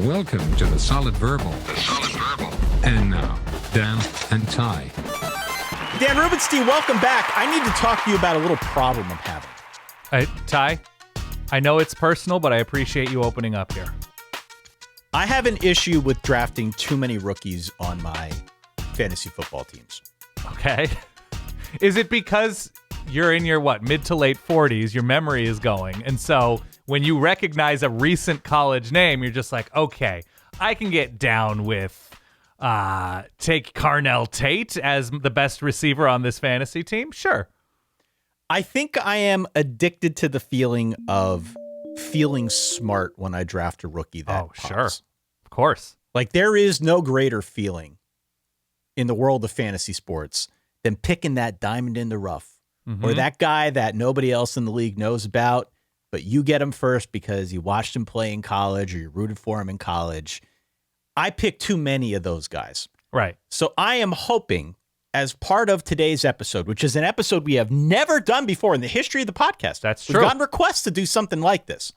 Welcome to the Solid Verbal. And now, Dan and Ty. Dan Rubenstein, welcome back. I need to talk to you about a little problem I'm having. Ty, I know it's personal, but I appreciate you opening up here. I have an issue with drafting too many rookies on my fantasy football teams. Okay. Is it because you're in your, mid to late 40s, your memory is going, and so when you recognize a recent college name, you're just like, okay, I can get down with take Carnell Tate as the best receiver on this fantasy team? Sure. I think I am addicted to the feeling of feeling smart when I draft a rookie that pops. Sure. Of course. Like, there is no greater feeling in the world of fantasy sports than picking that diamond in the rough, or that guy that nobody else in the league knows about, but you get him first because you watched him play in college or you rooted for him in college. I pick too many of those guys. Right. So I am hoping, as part of today's episode, which is an episode we have never done before in the history of the podcast. That's true. We've gotten requests to do something like this.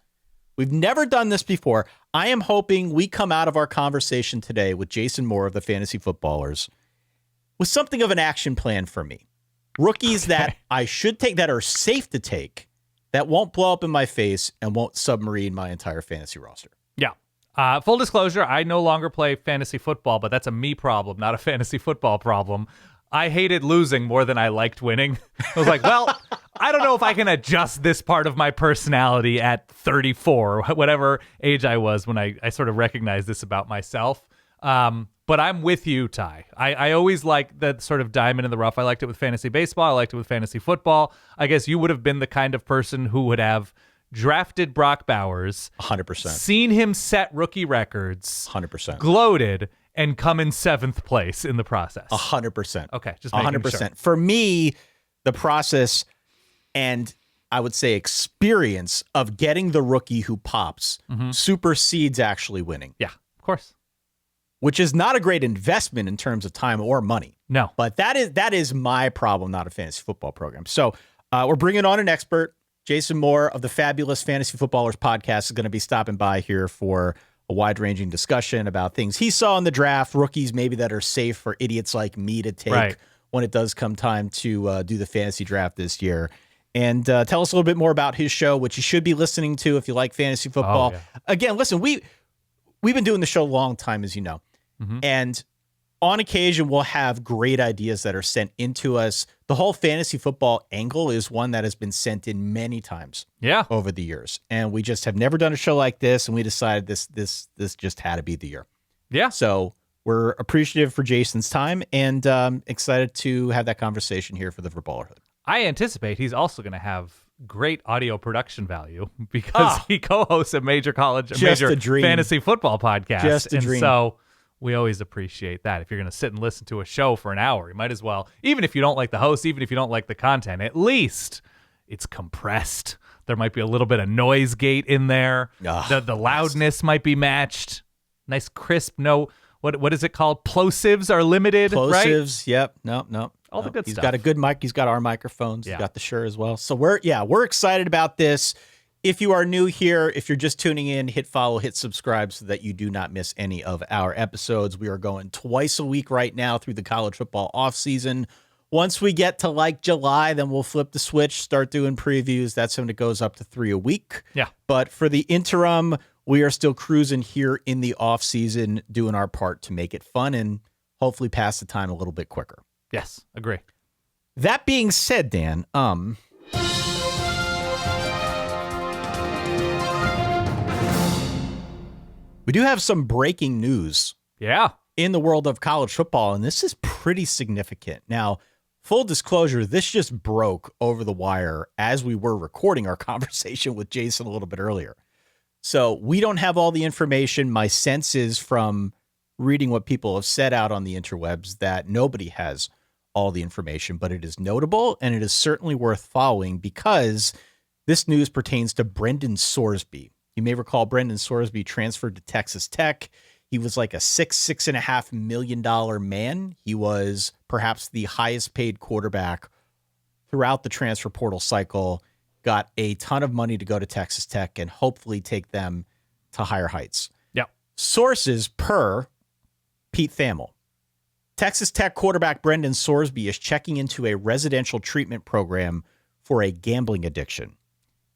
We've never done this before. I am hoping we come out of our conversation today with Jason Moore of the Fantasy Footballers with something of an action plan for me. Rookies that I should take, that are safe to take, that won't blow up in my face and won't submarine my entire fantasy roster. Yeah. Full disclosure, I no longer play fantasy football, but that's a me problem, not a fantasy football problem. I hated losing more than I liked winning. I was like, well, I don't know if I can adjust this part of my personality at 34, or whatever age I was when I sort of recognized this about myself. But I'm with you, Ty. I always liked that sort of diamond in the rough. I liked it with fantasy baseball. I liked it with fantasy football. I guess you would have been the kind of person who would have drafted Brock Bowers, 100%, seen him set rookie records, 100%, gloated, and come in 7th place in the process. 100%. Okay, just making 100%. sure. For me, the process and I would say experience of getting the rookie who pops supersedes actually winning. Yeah, of course. Which is not a great investment in terms of time or money. No. But that is my problem, not a fantasy football program. So we're bringing on an expert. Jason Moore of the Fabulous Fantasy Footballers podcast is going to be stopping by here for a wide-ranging discussion about things he saw in the draft, rookies maybe that are safe for idiots like me to take when it does come time to do the fantasy draft this year. And tell us a little bit more about his show, which you should be listening to if you like fantasy football. Oh, yeah. Again, listen, we've been doing the show a long time, as you know. And on occasion, we'll have great ideas that are sent into us. The whole fantasy football angle is one that has been sent in many times over the years. And we just have never done a show like this, and we decided this just had to be the year. Yeah. So we're appreciative for Jason's time and excited to have that conversation here for the Footballerhood. I anticipate he's also going to have great audio production value because he co-hosts a major fantasy football podcast. Just a dream. So we always appreciate that. If you're going to sit and listen to a show for an hour, you might as well, even if you don't like the host, even if you don't like the content, at least it's compressed. There might be a little bit of noise gate in there. The loudness might be matched. Nice crisp. No, what is it called? Plosives are limited, right? Plosives, yep. No. All the good He's stuff. got a good mic. He's got our microphones. Yeah. He's got the shirt as well. So we're excited about this. If you are new here, if you're just tuning in, hit follow, hit subscribe so that you do not miss any of our episodes. We are going twice a week right now through the college football offseason. Once we get to like July, then we'll flip the switch, start doing previews. That's when it goes up to 3 a week. Yeah. But for the interim, we are still cruising here in the offseason, doing our part to make it fun and hopefully pass the time a little bit quicker. Yes, agree. That being said, Dan, we do have some breaking news in the world of college football, and this is pretty significant. Now, full disclosure, this just broke over the wire as we were recording our conversation with Jason a little bit earlier. So we don't have all the information. My sense is from reading what people have said out on the interwebs that nobody has all the information, but it is notable and it is certainly worth following because this news pertains to Brendan Sorsby. You may recall Brendan Sorsby transferred to Texas Tech. He was like a $6.5 million man. He was perhaps the highest paid quarterback throughout the transfer portal cycle, got a ton of money to go to Texas Tech and hopefully take them to higher heights. Yep. Sources per Pete Thamel. Texas Tech quarterback Brendan Sorsby is checking into a residential treatment program for a gambling addiction.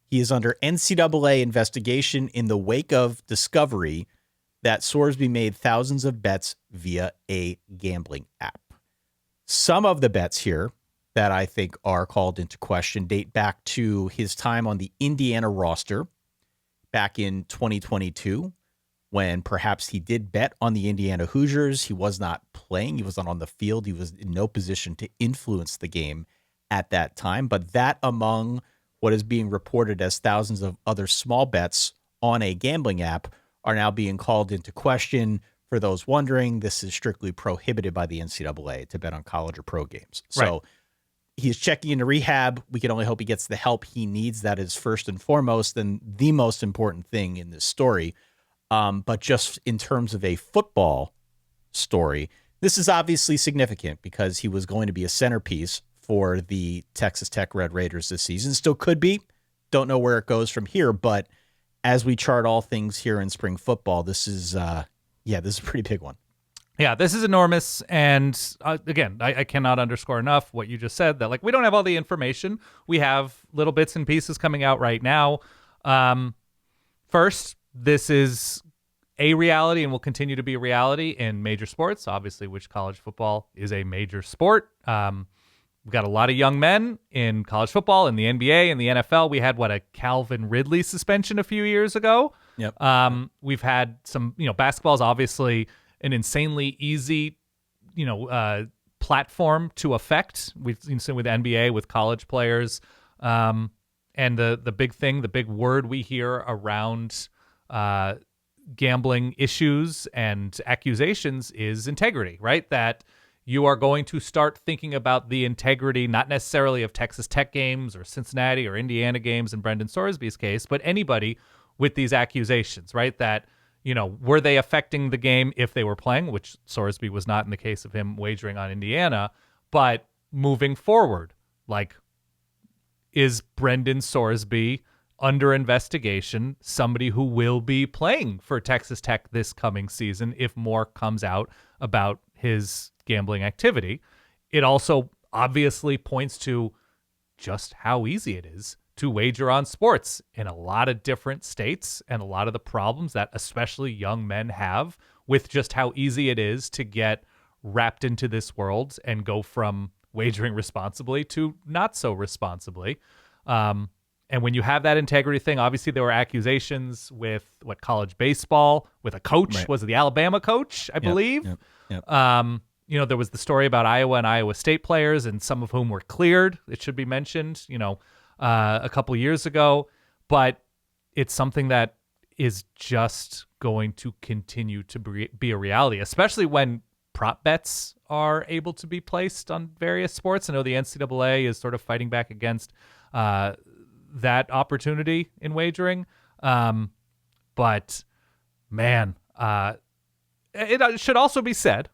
He is under NCAA investigation in the wake of discovery that Sorsby made thousands of bets via a gambling app. Some of the bets here that I think are called into question date back to his time on the Indiana roster back in 2022, when perhaps he did bet on the Indiana Hoosiers. He was not playing. He was not on the field. He was in no position to influence the game at that time. But that, among what is being reported as thousands of other small bets on a gambling app, are now being called into question. For those wondering, this is strictly prohibited by the NCAA to bet on college or pro games. So he's checking into rehab. We can only hope he gets the help he needs. That is first and foremost and the most important thing in this story. But just in terms of a football story, this is obviously significant because he was going to be a centerpiece for the Texas Tech Red Raiders this season. Still could be. Don't know where it goes from here. But as we chart all things here in spring football, this is a pretty big one. Yeah, this is enormous. And again, I cannot underscore enough what you just said, that we don't have all the information. We have little bits and pieces coming out right now. First, this is a reality and will continue to be a reality in major sports, obviously, which college football is a major sport. We've got a lot of young men in college football, in the NBA, in the NFL. We had, a Calvin Ridley suspension a few years ago. Yep. We've had some, basketball is obviously an insanely easy, platform to affect. We've seen with NBA, with college players. And the big thing, the big word we hear around gambling issues and accusations is integrity, right? That you are going to start thinking about the integrity, not necessarily of Texas Tech games or Cincinnati or Indiana games in Brendan Sorsby's case, but anybody with these accusations, right? That, were they affecting the game if they were playing, which Sorsby was not in the case of him wagering on Indiana, but moving forward, is Brendan Sorsby under investigation, somebody who will be playing for Texas Tech this coming season if more comes out about his gambling activity? It also obviously points to just how easy it is to wager on sports in a lot of different states and a lot of the problems that especially young men have with just how easy it is to get wrapped into this world and go from wagering responsibly to not so responsibly. And when you have that integrity thing, obviously there were accusations with college baseball with a coach. Right. Was it the Alabama coach, I believe? Yep. There was the story about Iowa and Iowa State players, and some of whom were cleared. It should be mentioned, a couple years ago. But it's something that is just going to continue to be a reality, especially when prop bets are able to be placed on various sports. I know the NCAA is sort of fighting back against that opportunity in wagering. But man, it should also be said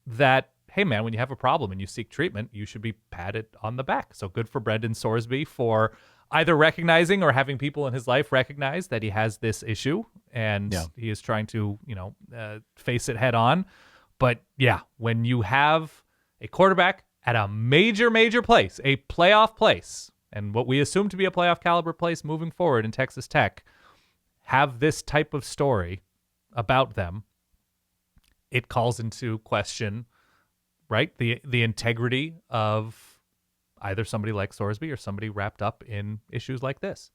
that, hey man, when you have a problem and you seek treatment, you should be patted on the back. So good for Brendan Sorsby for either recognizing or having people in his life recognize that he has this issue and he is trying to, face it head on. But yeah, when you have a quarterback at a major, major place, a playoff place, and what we assume to be a playoff caliber place moving forward in Texas Tech, have this type of story about them, it calls into question, right, the integrity of either somebody like Sorsby or somebody wrapped up in issues like this.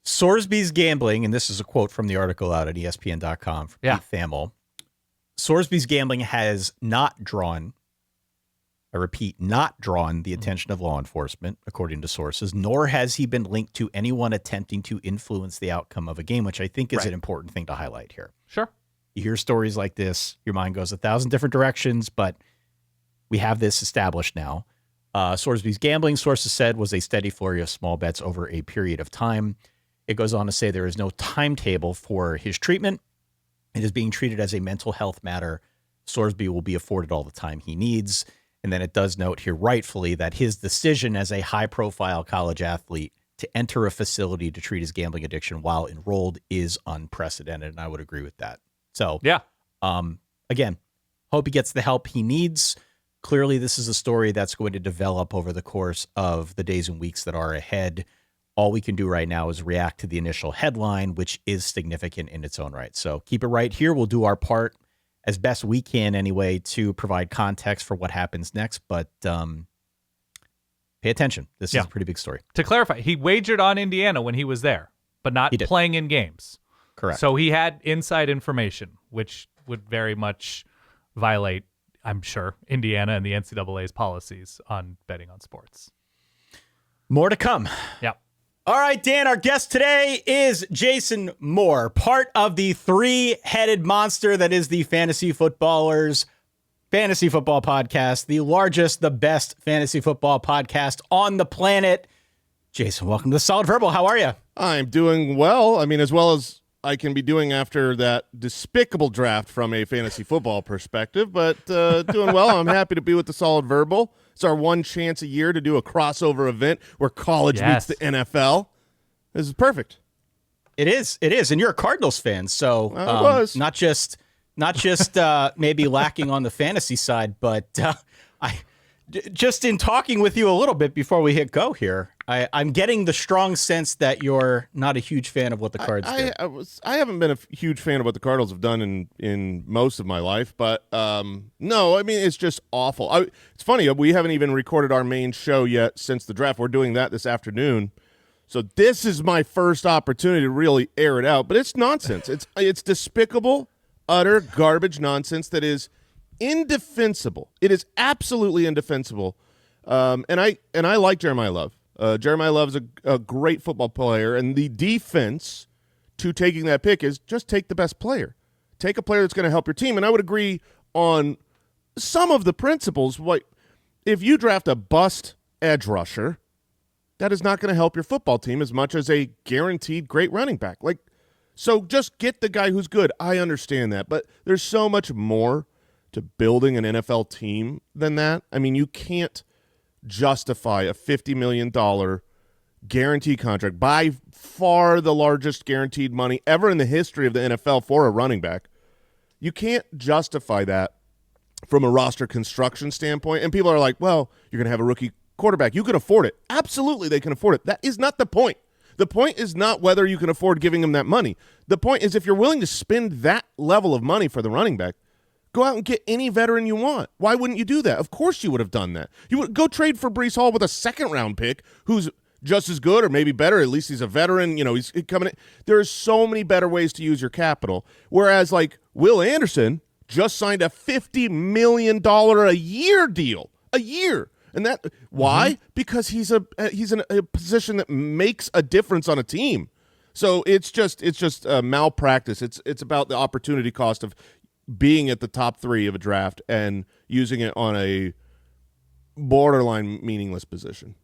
Sorsby's gambling, and this is a quote from the article out at ESPN.com from Pete Thamel. Sorsby's gambling has not drawn, I repeat, not drawn the attention of law enforcement, according to sources, nor has he been linked to anyone attempting to influence the outcome of a game, which I think is an important thing to highlight here. Sure. You hear stories like this, your mind goes 1,000 different directions, but we have this established now. Sorsby's gambling, sources said, was a steady flurry of small bets over a period of time. It goes on to say there is no timetable for his treatment. It is being treated as a mental health matter. Sorsby will be afforded all the time he needs. And then it does note here rightfully that his decision as a high-profile college athlete to enter a facility to treat his gambling addiction while enrolled is unprecedented, and I would agree with that. So, yeah. Again, hope he gets the help he needs. Clearly, this is a story that's going to develop over the course of the days and weeks that are ahead. All we can do right now is react to the initial headline, which is significant in its own right. So keep it right here. We'll do our part as best we can anyway to provide context for what happens next. But pay attention. This is a pretty big story. To clarify, he wagered on Indiana when he was there, but not playing in games. Correct. So he had inside information, which would very much violate, I'm sure, Indiana and the NCAA's policies on betting on sports. More to come. Yep. All right, Dan, our guest today is Jason Moore, part of the three-headed monster that is the Fantasy Footballers Fantasy Football Podcast, the largest, the best fantasy football podcast on the planet. Jason, welcome to the Solid Verbal. How are you? I'm doing well. I mean, as well as I can be doing after that despicable draft from a fantasy football perspective, but doing well. I'm happy to be with the Solid Verbal. It's our one chance a year to do a crossover event where college meets the NFL. This is perfect. It is. And you're a Cardinals fan, so not just maybe lacking on the fantasy side, but just in talking with you a little bit before we hit go here, I'm getting the strong sense that you're not a huge fan of what the Cards do. I haven't been a huge fan of what the Cardinals have done in most of my life, but no, I mean, it's just awful. It's funny, we haven't even recorded our main show yet since the draft. We're doing that this afternoon. So this is my first opportunity to really air it out, but it's nonsense. It's despicable, utter garbage nonsense that is indefensible. It is absolutely indefensible. And I like Jeremiah Love. Jeremiah Love is a great football player, and the defense to taking that pick is just take the best player. Take a player that's going to help your team. And I would agree on some of the principles. If you draft a bust edge rusher, that is not going to help your football team as much as a guaranteed great running back. So just get the guy who's good. I understand that, but there's so much more to building an NFL team than that. I mean, you can't justify a $50 million guarantee contract, by far the largest guaranteed money ever in the history of the NFL for a running back. You can't justify that from a roster construction standpoint. And people are like, well, you're going to have a rookie quarterback. You can afford it. Absolutely, they can afford it. That is not the point. The point is not whether you can afford giving them that money. The point is if you're willing to spend that level of money for the running back, go out and get any veteran you want. Why wouldn't you do that? Of course you would have done that. You would go trade for Breece Hall with a second-round pick who's just as good or maybe better. At least he's a veteran. You know, he's coming in. There are so many better ways to use your capital. Whereas, Will Anderson just signed a $50 million a year deal. A year. And that why? Because he's in a position that makes a difference on a team. So it's just malpractice. It's about the opportunity cost of being at the top 3 of a draft and using it on a borderline meaningless position.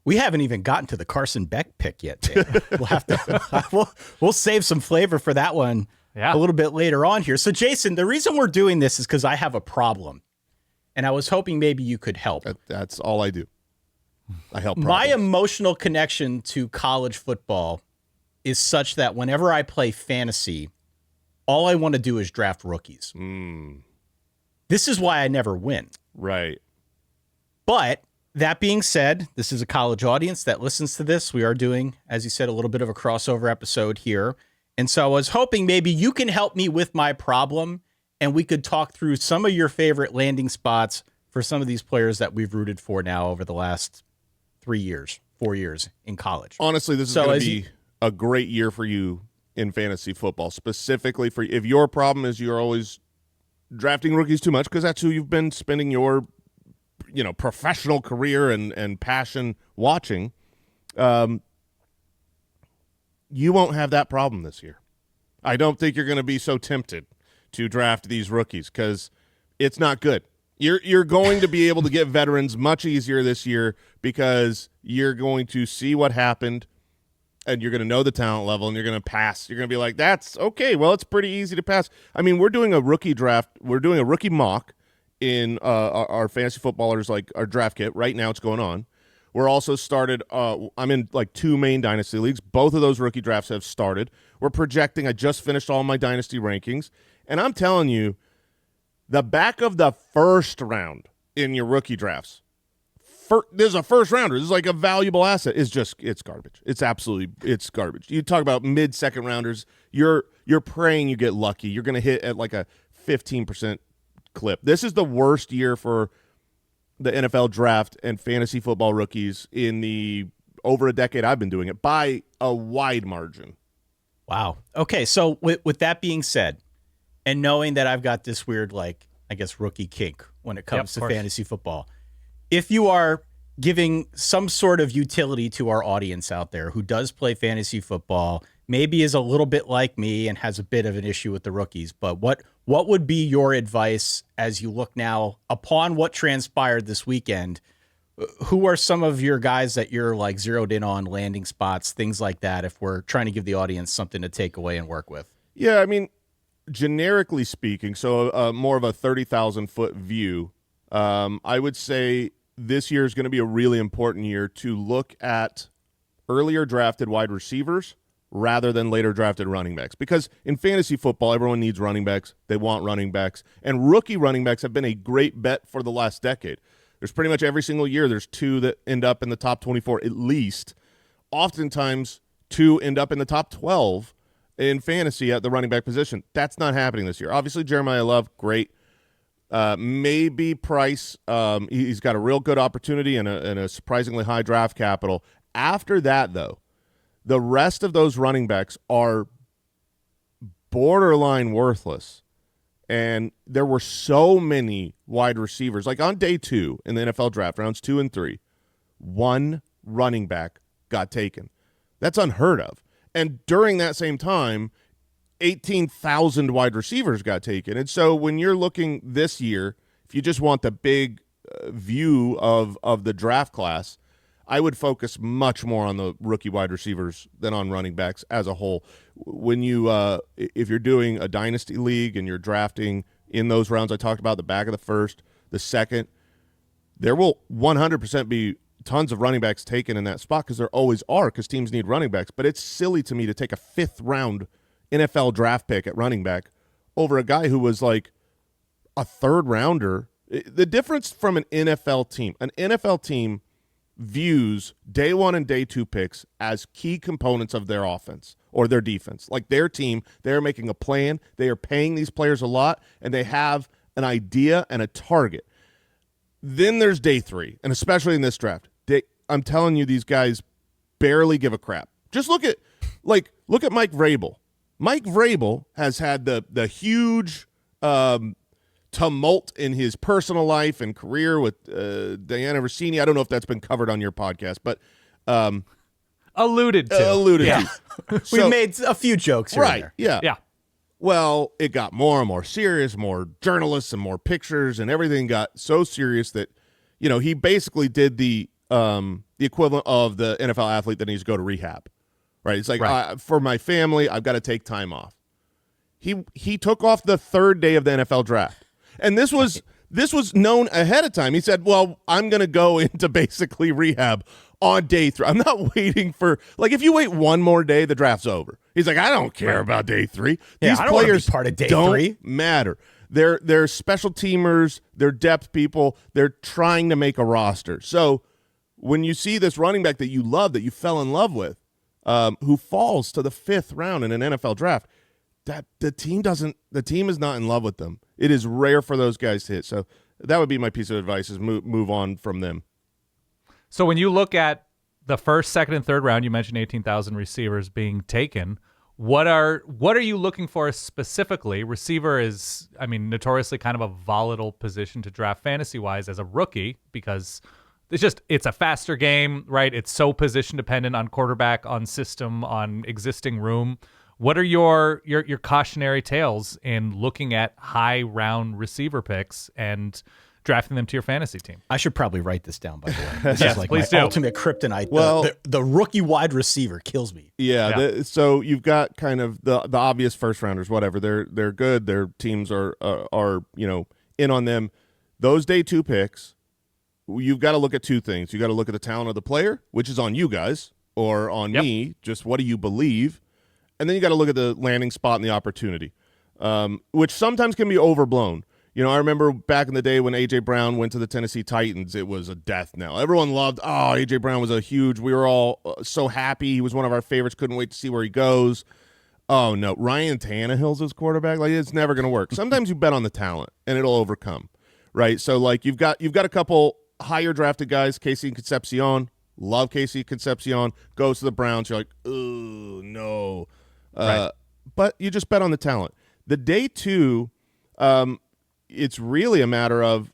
We haven't even gotten to the Carson Beck pick yet, Dan. We'll have to we'll save some flavor for that one a little bit later on here. So Jason, the reason we're doing this is because I have a problem. And I was hoping maybe you could help. That's all I do. I help problems. My emotional connection to college football is such that whenever I play fantasy, all I want to do is draft rookies. This is why I never win. Right. But that being said, this is a college audience that listens to this. We are doing, as you said, a little bit of a crossover episode here. And so I was hoping maybe you can help me with my problem, and we could talk through some of your favorite landing spots for some of these players that we've rooted for now over the last 4 years in college. Honestly, this is going to be a great year for you in fantasy football, specifically for if your problem is you're always drafting rookies too much because that's who you've been spending your professional career and passion watching. You won't have that problem this year. I don't think you're going to be so tempted to draft these rookies because it's not good. You're going to be able to get veterans much easier this year because you're going to see what happened and you're going to know the talent level and you're going to pass. You're going to be like, that's okay. Well, it's pretty easy to pass. I mean, we're doing a rookie draft. We're doing a rookie mock in our fantasy footballers, our draft kit. Right now it's going on. We're also started. I'm in like 2 main dynasty leagues. Both of those rookie drafts have started. We're projecting. I just finished all my dynasty rankings, and I'm telling you, the back of the first round in your rookie drafts, there's a first rounder. This is like a valuable asset. It's garbage. It's garbage. You talk about mid-second rounders. You're praying you get lucky. You're going to hit at like a 15% clip. This is the worst year for the NFL draft and fantasy football rookies in the over a decade I've been doing it, by a wide margin. Wow. Okay, so with that being said, and knowing that I've got this weird, like, I guess, rookie kink when it comes to fantasy football, if you are giving some sort of utility to our audience out there who does play fantasy football, maybe is a little bit like me and has a bit of an issue with the rookies, but what would be your advice as you look now upon what transpired this weekend? Who are some of your guys that you're like zeroed in on, landing spots, things like that, if we're trying to give the audience something to take away and work with? Yeah, I mean, generically speaking, so more of a 30,000-foot view, I would say this year is going to be a really important year to look at earlier drafted wide receivers rather than later drafted running backs. Because in fantasy football, everyone needs running backs. They want running backs. And rookie running backs have been a great bet for the last decade. There's pretty much every single year there's 2 that end up in the top 24 at least. Oftentimes, 2 end up in the top 12 in fantasy at the running back position. That's not happening this year. Obviously, Jeremiah Love, great. Maybe Price, he's got a real good opportunity and a surprisingly high draft capital. After that, though, the rest of those running backs are borderline worthless. And there were so many wide receivers. Like on day 2 in the NFL draft, rounds 2 and 3, 1 running back got taken. That's unheard of. And during that same time, 18,000 wide receivers got taken. And so when you're looking this year, if you just want the big view of the draft class, I would focus much more on the rookie wide receivers than on running backs as a whole. When you, if you're doing a dynasty league and you're drafting in those rounds I talked about, the back of the first, the second, there will 100% be tons of running backs taken in that spot because there always are because teams need running backs. But it's silly to me to take a 5th round NFL draft pick at running back over a guy who was like a 3rd rounder. The difference from an NFL team views day 1 and day 2 picks as key components of their offense or their defense. Like their team, they're making a plan, they are paying these players a lot, and they have an idea and a target. Then there's day 3, and especially in this draft, I'm telling you, these guys barely give a crap. Just look at Mike Vrabel. Mike Vrabel has had the huge tumult in his personal life and career with Diana Rossini. I don't know if that's been covered on your podcast, but alluded to. Yeah. So, we made a few jokes here and there. Yeah. Well, it got more and more serious, more journalists and more pictures, and everything got so serious that, he basically did the equivalent of the NFL athlete that needs to go to rehab. Right? It's like, for my family, I've got to take time off. He took off the 3rd day of the NFL draft. And this was known ahead of time. He said, well, I'm going to go into basically rehab on day 3. I'm not waiting for, like, if you wait one more day, the draft's over. He's like, I don't care about day 3. These I don't players be part of day don't 3. matter. They're special teamers. They're depth people. They're trying to make a roster. So when you see this running back that you love, that you fell in love with, who falls to the 5th round in an NFL draft, that the team is not in love with them. It is rare for those guys to hit. So that would be my piece of advice: is move on from them. So when you look at the 1st, 2nd, and 3rd round, you mentioned 18,000 receivers being taken. What are you looking for specifically? Receiver is, notoriously kind of a volatile position to draft fantasy wise as a rookie because it's a faster game, right? It's so position dependent on quarterback, on system, on existing room. What are your cautionary tales in looking at high round receiver picks and drafting them to your fantasy team? I should probably write this down, by the way. This Yes, is like please my do. ultimate kryptonite. Well, the rookie wide receiver kills me. Yeah. So you've got kind of the obvious first rounders, whatever. They're good. Their teams are in on them. Those day 2 picks, you've got to look at two things. You got to look at the talent of the player, which is on you guys or on me. Just what do you believe? And then you got to look at the landing spot and the opportunity, which sometimes can be overblown. I remember back in the day when A.J. Brown went to the Tennessee Titans, it was a death knell. Everyone loved, A.J. Brown was we were all so happy. He was one of our favorites, couldn't wait to see where he goes. Oh, no, Ryan Tannehill's his quarterback? It's never going to work. Sometimes you bet on the talent, and it'll overcome, right? So, you've got a couple higher drafted guys, Casey Concepcion. Love Casey Concepcion. Goes to the Browns. You're like, oh, no. Right. But you just bet on the talent. The day two, it's really a matter of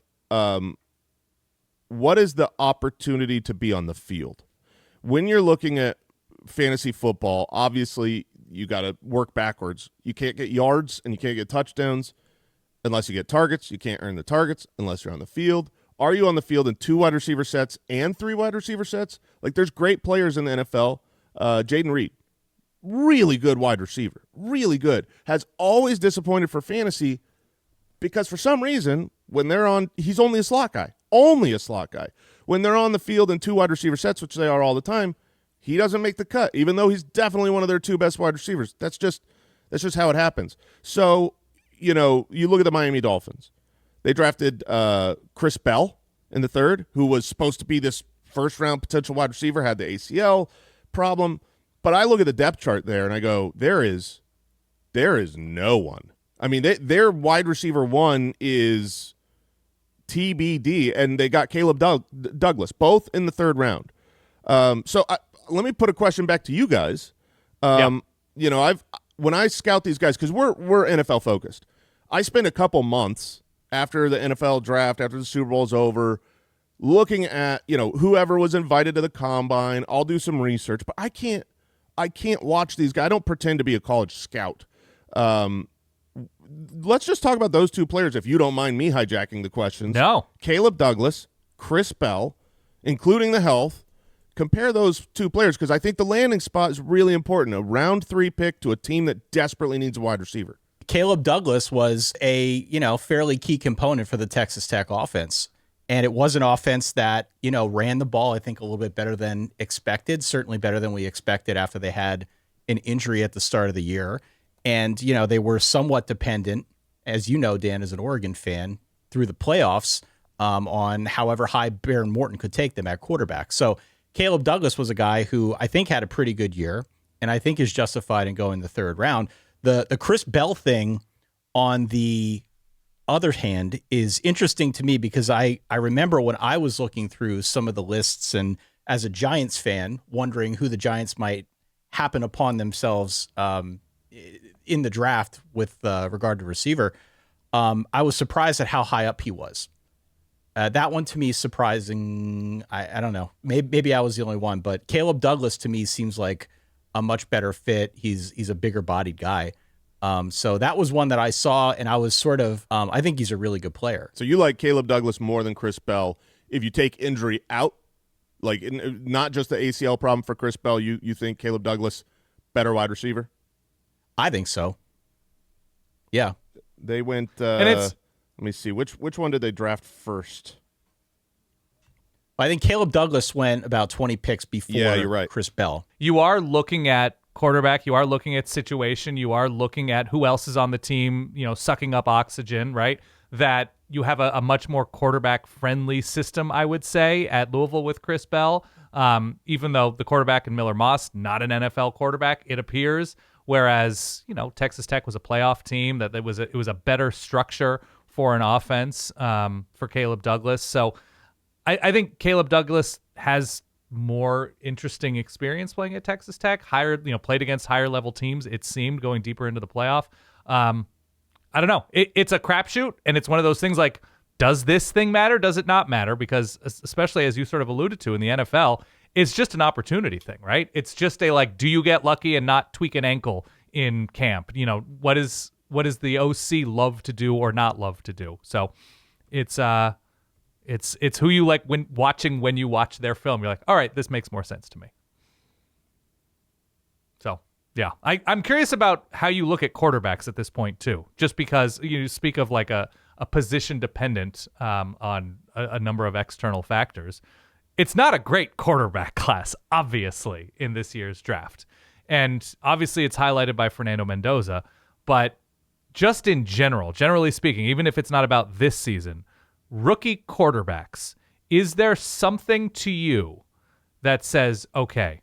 what is the opportunity to be on the field. When you're looking at fantasy football, obviously you got to work backwards. You can't get yards and you can't get touchdowns unless you get targets. You can't earn the targets unless you're on the field. Are you on the field in 2 wide receiver sets and 3 wide receiver sets? There's great players in the NFL. Jaden Reed, really good wide receiver, really good. Has always disappointed for fantasy because for some reason, when they're on, he's only a slot guy. When they're on the field in 2 wide receiver sets, which they are all the time, he doesn't make the cut, even though he's definitely one of their 2 best wide receivers. That's just how it happens. So, you look at the Miami Dolphins. They drafted Chris Bell in the 3rd, who was supposed to be this first-round potential wide receiver, had the ACL problem. But I look at the depth chart there, and I go, there is no one. I mean, their wide receiver 1 is TBD, and they got Caleb Douglas, both in the 3rd round. So let me put a question back to you guys. When I scout these guys, because we're NFL focused, I spend a couple months after the NFL draft, after the Super Bowl is over, looking at whoever was invited to the combine. I'll do some research, but I can't watch these guys. I don't pretend to be a college scout. Let's just talk about those 2 players, if you don't mind me hijacking the questions. No. Caleb Douglas, Chris Bell, including the health. Compare those 2 players because I think the landing spot is really important. A round 3 pick to a team that desperately needs a wide receiver. Caleb Douglas was a, fairly key component for the Texas Tech offense. And it was an offense that, ran the ball, I think, a little bit better than expected, certainly better than we expected after they had an injury at the start of the year. And, they were somewhat dependent, as you know, Dan, as an Oregon fan, through the playoffs on however high Baron Morton could take them at quarterback. So Caleb Douglas was a guy who I think had a pretty good year, and I think is justified in going the 3rd round. The Chris Bell thing, on the other hand, is interesting to me because I remember when I was looking through some of the lists and as a Giants fan, wondering who the Giants might happen upon themselves in the draft with regard to receiver, I was surprised at how high up he was. That one to me is surprising. I don't know. Maybe I was the only one, but Caleb Douglas to me seems like a much better fit. He's a bigger bodied guy. So that was one that I saw, and I was sort of, I think he's a really good player. So you like Caleb Douglas more than Chris Bell. If you take injury out, not just the ACL problem for Chris Bell, you think Caleb Douglas better wide receiver? I think so. Yeah. They went, and it's, let me see, which one did they draft first? I think Caleb Douglas went about 20 picks before you're right. Chris Bell. You are looking at quarterback, you are looking at situation, you are looking at who else is on the team, sucking up oxygen, right? That you have a much more quarterback-friendly system, I would say, at Louisville with Chris Bell. Even though the quarterback in Miller Moss, not an NFL quarterback, it appears. Whereas, Texas Tech was a playoff team, that it was a better structure for an offense for Caleb Douglas. So I think Caleb Douglas has more interesting experience playing at Texas Tech, played against higher level teams, it seemed, going deeper into the playoff. I don't know. It's a crapshoot, and it's one of those things like, does this thing matter? Does it not matter? Because especially as you sort of alluded to in the NFL, it's just an opportunity thing, right? It's just do you get lucky and not tweak an ankle in camp? What is the OC love to do or not love to do? So it's who you like when you watch their film. You're like, all right, this makes more sense to me. So yeah, I'm curious about how you look at quarterbacks at this point too, just because you speak of like a a position dependent on a number of external factors. It's not a great quarterback class, obviously, in this year's draft. And obviously it's highlighted by Fernando Mendoza, but just in general, generally speaking, even if it's not about this season, rookie quarterbacks, is there something to you that says, okay,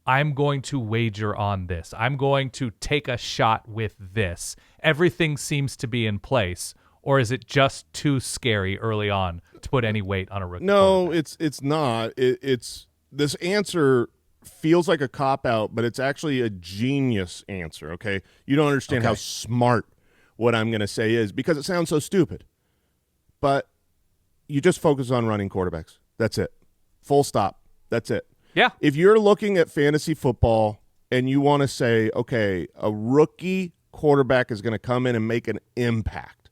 I'm going to wager on this. I'm going to take a shot with this. Everything seems to be in place. Or is it just too scary early on to put any weight on a rookie? No, it's not. It's this answer feels like a cop-out, but it's actually a genius answer, okay? You don't understand how smart what I'm going to say is because it sounds so stupid. But you just focus on running quarterbacks. That's it. Full stop. That's it. Yeah. If you're looking at fantasy football and you want to say, okay, a rookie quarterback is going to come in and make an impact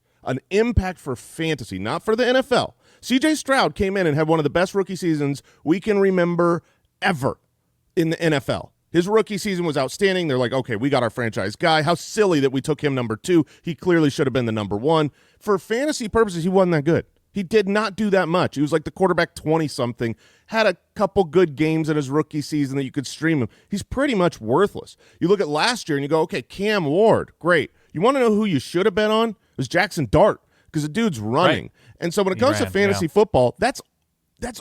for fantasy, not for the NFL. C.J. Stroud came in and had one of the best rookie seasons we can remember ever in the NFL. His rookie season was outstanding. They're like, okay, we got our franchise guy. How silly that we took him number 2. He clearly should have been the number 1. For fantasy purposes, he wasn't that good. He did not do that much. He was like the quarterback 20-something, had a couple good games in his rookie season that you could stream him. He's pretty much worthless. You look at last year and you go, okay, Cam Ward, great. You want to know who you should have bet on? It was Jackson Dart because the dude's running. Right. And so when it comes to fantasy football, that's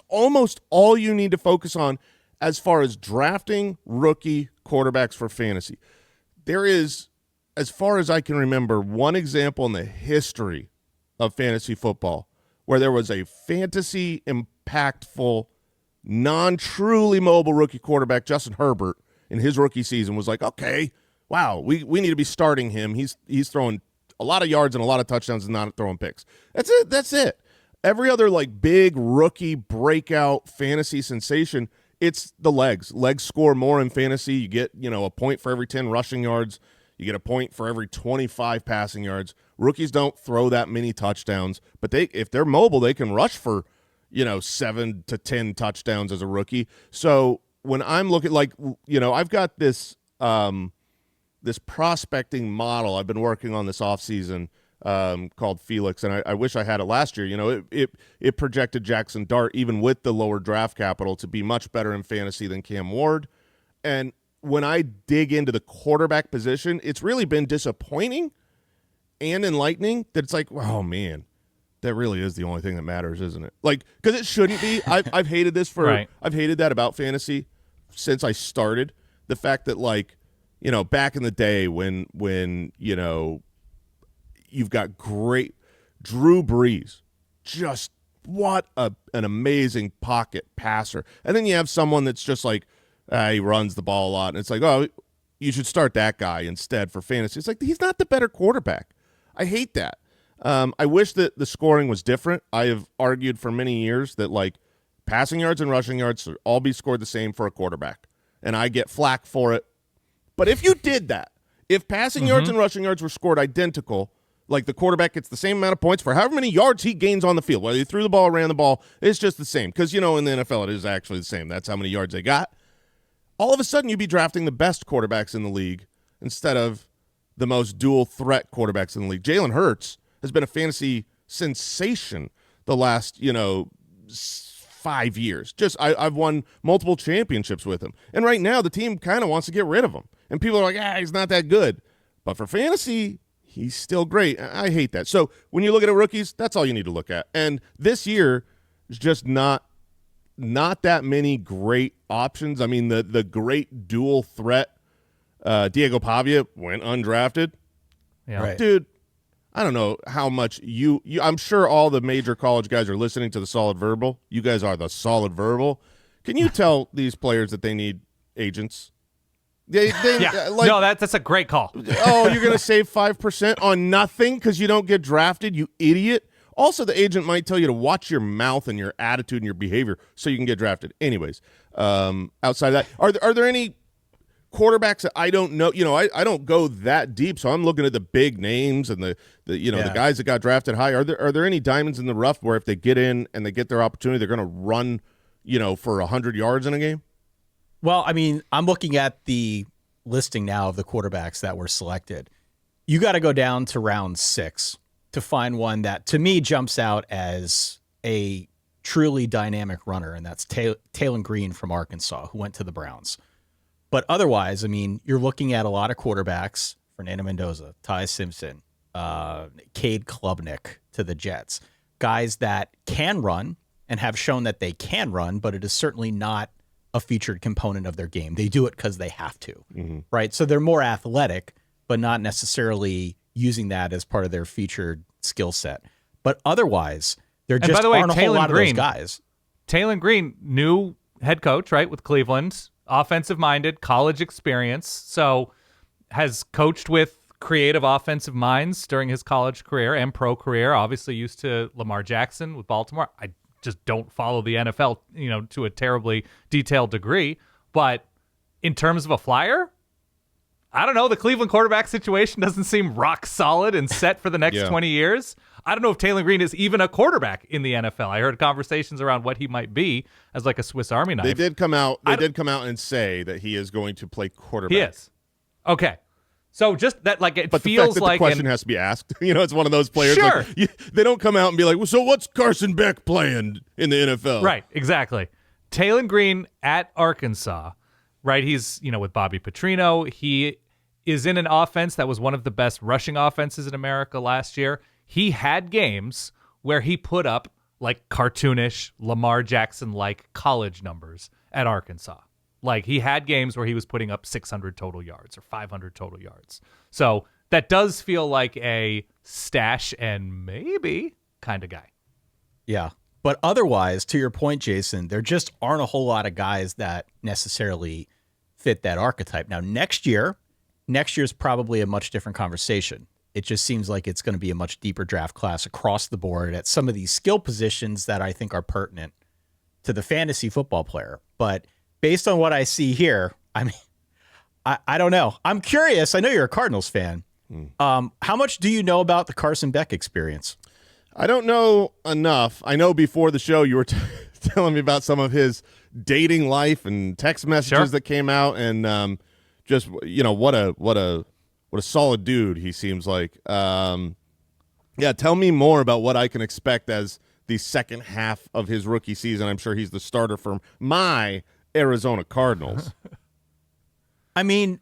almost all you need to focus on as far as drafting rookie quarterbacks for fantasy. There is, as far as I can remember, one example in the history of fantasy football where there was a fantasy impactful, non-truly mobile rookie quarterback, Justin Herbert, in his rookie season was like, okay, wow, we need to be starting him. He's throwing a lot of yards and a lot of touchdowns and not throwing picks. That's it. Every other like big rookie breakout fantasy sensation, it's the legs. Legs score more in fantasy. You get, a point for every 10 rushing yards. You get a point for every 25 passing yards. Rookies don't throw that many touchdowns, but if they're mobile, they can rush for, 7 to 10 touchdowns as a rookie. So when I'm looking I've got this this prospecting model I've been working on this offseason called Felix, and I wish I had it last year. It projected Jackson Dart, even with the lower draft capital, to be much better in fantasy than Cam Ward. And when I dig into the quarterback position, it's really been disappointing and enlightening that it's like, oh, man, that really is the only thing that matters, isn't it? Like, because it shouldn't be. I've hated this right. I've hated that about fantasy since I started. The fact that, back in the day when you've got great Drew Brees, just what an amazing pocket passer. And then you have someone that's just like, he runs the ball a lot. And it's like, oh, you should start that guy instead for fantasy. It's like, he's not the better quarterback. I hate that. I wish that the scoring was different. I have argued for many years that, passing yards and rushing yards should all be scored the same for a quarterback. And I get flack for it. But if you did that, if passing yards and rushing yards were scored identical, like the quarterback gets the same amount of points for however many yards he gains on the field, whether he threw the ball or ran the ball, it's just the same. Because, in the NFL, it is actually the same. That's how many yards they got. All of a sudden, you'd be drafting the best quarterbacks in the league instead of the most dual threat quarterbacks in the league. Jalen Hurts has been a fantasy sensation the last, 5 years. I've won multiple championships with him. And right now, the team kind of wants to get rid of him. And people are like, he's not that good. But for fantasy, he's still great. I hate that. So when you look at rookies, that's all you need to look at. And this year is just not that many great options. I mean, the great dual threat, Diego Pavia went undrafted. Yeah. Right. Dude, I don't know how much you I'm sure all the major college guys are listening to the Solid Verbal. You guys are the Solid Verbal. Can you tell these players that they need agents? No, that's a great call. Oh, you're going to save 5% on nothing because you don't get drafted, you idiot. Also, the agent might tell you to watch your mouth and your attitude and your behavior so you can get drafted. Anyways, outside of that, are there any quarterbacks that I don't know? I don't go that deep, so I'm looking at the big names and the guys that got drafted high. Are there any diamonds in the rough where if they get in and they get their opportunity, they're going to run, for 100 yards in a game? Well, I mean, I'm looking at the listing now of the quarterbacks that were selected. You got to go down to round 6 to find one that to me jumps out as a truly dynamic runner, and that's Taylon Green from Arkansas, who went to the Browns. But otherwise, I mean, you're looking at a lot of quarterbacks: Fernando Mendoza, Ty Simpson, Cade Klubnik to the Jets, guys that can run and have shown that they can run, but it is certainly not a featured component of their game. They do it because they have to, right? So they're more athletic, but not necessarily using that as part of their featured skill set. But otherwise, there just aren't a whole lot of those guys. Taylon Green, new head coach, right, with Cleveland, offensive-minded, college experience, so has coached with creative offensive minds during his college career and pro career, obviously used to Lamar Jackson with Baltimore. I just don't follow the NFL, to a terribly detailed degree. But in terms of a flyer, I don't know. The Cleveland quarterback situation doesn't seem rock solid and set for the next 20 years. I don't know if Taylon Green is even a quarterback in the NFL. I heard conversations around what he might be as like a Swiss Army knife. They did come out and say that he is going to play quarterback. He is. Okay. So just that, like, but feels the fact that like the question has to be asked. It's one of those players. Sure. Like, they don't come out and be like, well, so what's Carson Beck playing in the NFL? Right. Exactly. Taylon Green at Arkansas, right? He's, with Bobby Petrino. He is in an offense that was one of the best rushing offenses in America last year. He had games where he put up like cartoonish Lamar Jackson-like college numbers at Arkansas. Like, he had games where he was putting up 600 total yards or 500 total yards. So that does feel like a stash and maybe kind of guy. Yeah. But otherwise, to your point, Jason, there just aren't a whole lot of guys that necessarily fit that archetype. Now, next year's probably a much different conversation. It just seems like it's going to be a much deeper draft class across the board at some of these skill positions that I think are pertinent to the fantasy football player. But based on what I see here, I mean, I don't know. I'm curious. I know you're a Cardinals fan. How much do you know about the Carson Beck experience? I don't know enough. I know before the show you were telling me about some of his dating life and text messages that came out, and just what a solid dude he seems like. Tell me more about what I can expect as the second half of his rookie season. I'm sure he's the starter for my Arizona Cardinals. I mean,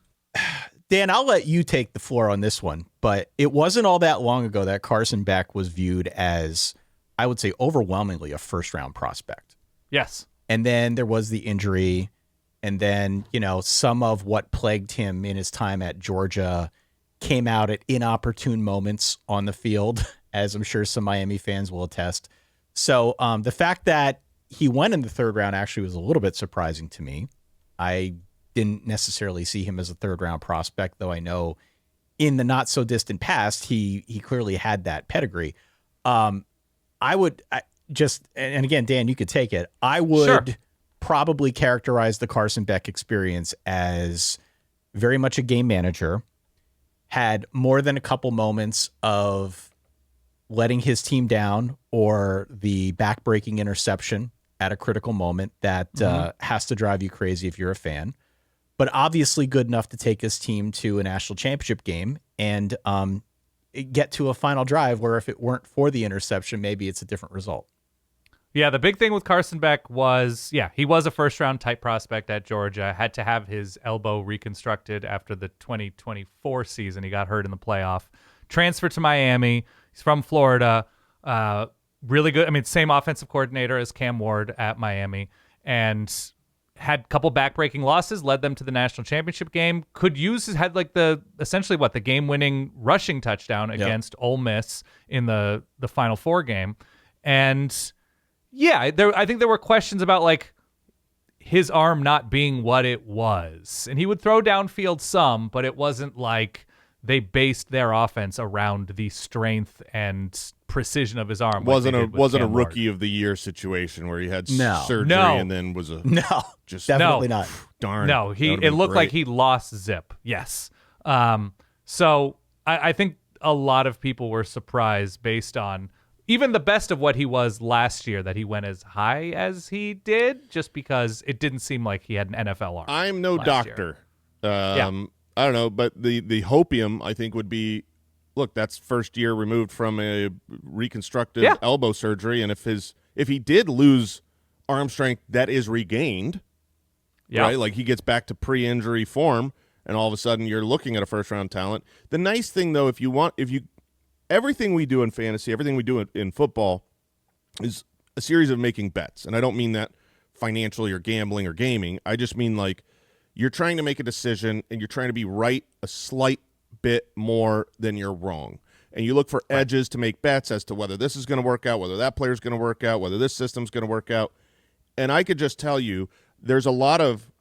Dan, I'll let you take the floor on this one, but it wasn't all that long ago that Carson Beck was viewed as, I would say, overwhelmingly a first-round prospect. Yes. And then there was the injury, and then, some of what plagued him in his time at Georgia came out at inopportune moments on the field, as I'm sure some Miami fans will attest. So the fact that he went in the third round actually was a little bit surprising to me. I didn't necessarily see him as a third-round prospect, though I know in the not-so-distant past he clearly had that pedigree. And again, Dan, you could take it. I would probably characterize the Carson Beck experience as very much a game manager, had more than a couple moments of letting his team down or the back-breaking interception at a critical moment that has to drive you crazy if you're a fan, but obviously good enough to take his team to a national championship game and get to a final drive where if it weren't for the interception, maybe it's a different result. Yeah, the big thing with Carson Beck was, he was a first-round type prospect at Georgia, had to have his elbow reconstructed after the 2024 season. He got hurt in the playoff. Transferred to Miami. He's from Florida. Really good. I mean, same offensive coordinator as Cam Ward at Miami, and had a couple back-breaking losses, led them to the national championship game. Had like the game-winning rushing touchdown against Ole Miss in the Final Four game. And I think there were questions about like his arm not being what it was. And he would throw downfield some, but it wasn't like they based their offense around the strength and precision of his arm. Wasn't a rookie of the year situation where he had surgery and then was definitely not. Darn. No, it looked like he lost zip. Yes. So I think a lot of people were surprised based on even the best of what he was last year, that he went as high as he did, just because it didn't seem like he had an NFL arm. I'm no doctor. I don't know, but the hopium, I think, would be look, that's first year removed from a reconstructive elbow surgery, and if he did lose arm strength, that is regained, right? Like he gets back to pre-injury form, and all of a sudden you're looking at a first-round talent. The nice thing, though, everything we do in fantasy, everything we do in football is a series of making bets, and I don't mean that financially or gambling or gaming. I just mean like you're trying to make a decision, and you're trying to be right a slight bit more than you're wrong. And you look for edges to make bets as to whether this is going to work out, whether that player's going to work out, whether this system's going to work out. And I could just tell you, there's a lot of,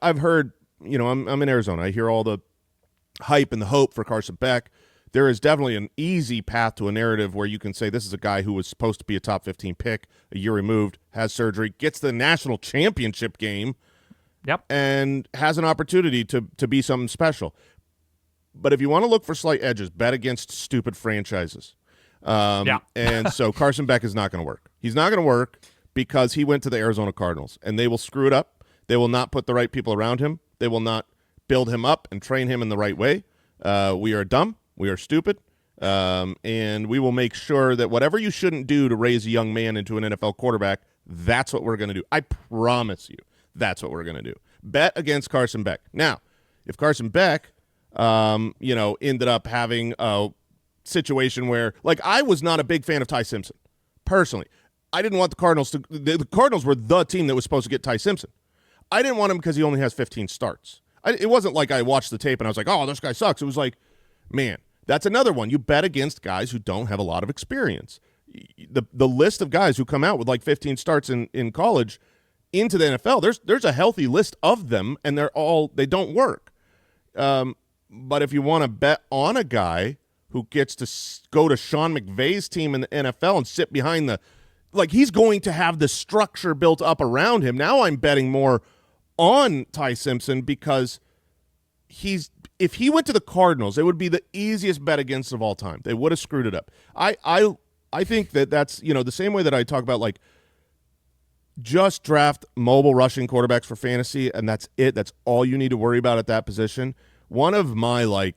I've heard, I'm in Arizona. I hear all the hype and the hope for Carson Beck. There is definitely an easy path to a narrative where you can say this is a guy who was supposed to be a top 15 pick, a year removed, has surgery, gets the national championship game, and has an opportunity to be something special. But if you want to look for slight edges, bet against stupid franchises. And so Carson Beck is not going to work. He's not going to work because he went to the Arizona Cardinals, and they will screw it up. They will not put the right people around him. They will not build him up and train him in the right way. We are dumb. We are stupid. And we will make sure that whatever you shouldn't do to raise a young man into an NFL quarterback, that's what we're going to do. I promise you that's what we're going to do. Bet against Carson Beck. Now, if Carson Beck ended up having a situation where, like, I was not a big fan of Ty Simpson, personally. I didn't want the Cardinals to – the Cardinals were the team that was supposed to get Ty Simpson. I didn't want him because he only has 15 starts. It wasn't like I watched the tape and I was like, oh, this guy sucks. It was like, man, that's another one. You bet against guys who don't have a lot of experience. The list of guys who come out with like 15 starts in college into the NFL, there's a healthy list of them, and they don't work. But if you want to bet on a guy who gets to go to Sean McVay's team in the NFL and sit behind he's going to have the structure built up around him. Now I'm betting more on Ty Simpson because if he went to the Cardinals, it would be the easiest bet against of all time. They would have screwed it up. I think that's, the same way that I talk about, like, just draft mobile rushing quarterbacks for fantasy, and that's it. That's all you need to worry about at that position. One of my,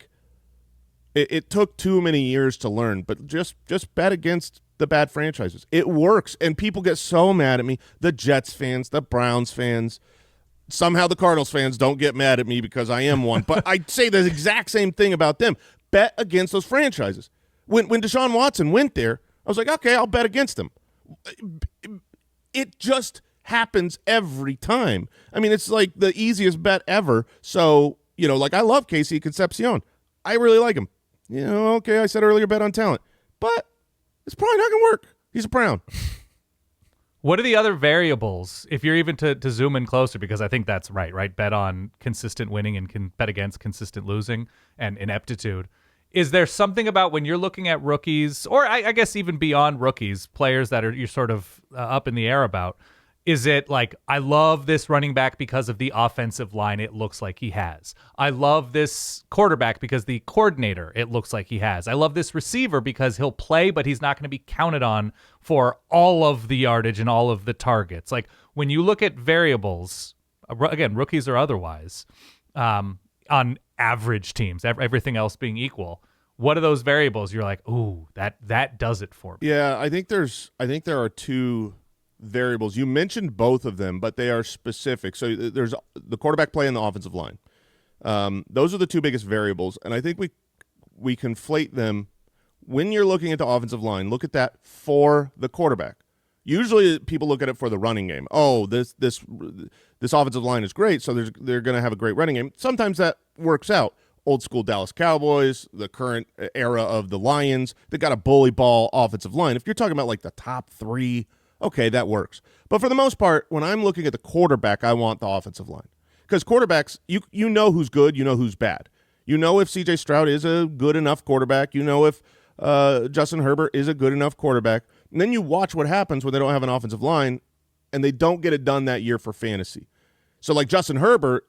it took too many years to learn, but just bet against the bad franchises. It works, and people get so mad at me. The Jets fans, the Browns fans, somehow the Cardinals fans don't get mad at me because I am one, but I say the exact same thing about them. Bet against those franchises. When Deshaun Watson went there, I was like, okay, I'll bet against him. It just happens every time. I mean, it's like the easiest bet ever. So, I love Casey Concepcion. I really like him. Okay, I said earlier bet on talent. But it's probably not going to work. He's a Brown. What are the other variables, if you're even to zoom in closer, because I think that's right? Bet on consistent winning and can bet against consistent losing and ineptitude. Is there something about when you're looking at rookies, or I guess even beyond rookies, players that you're sort of up in the air about? Is it like, I love this running back because of the offensive line it looks like he has. I love this quarterback because the coordinator it looks like he has. I love this receiver because he'll play, but he's not going to be counted on for all of the yardage and all of the targets. Like, when you look at variables, again, rookies or otherwise, on average teams, everything else being equal, what are those variables you're like, ooh, that does it for me? Yeah, I think there are two variables. You mentioned both of them, but they are specific. So there's the quarterback play and the offensive line. Those are the two biggest variables, and I think we conflate them. When you're looking at the offensive line, look at that for the quarterback. Usually people look at it for the running game. Oh, this offensive line is great, so they're going to have a great running game. Sometimes that works out. Old school Dallas Cowboys, the current era of the Lions, they got a bully ball offensive line. If you're talking about like the top three, okay, that works. But for the most part, when I'm looking at the quarterback, I want the offensive line. Because quarterbacks, you know who's good, you know who's bad. You know if C.J. Stroud is a good enough quarterback. You know if Justin Herbert is a good enough quarterback. And then you watch what happens when they don't have an offensive line and they don't get it done that year for fantasy. So like Justin Herbert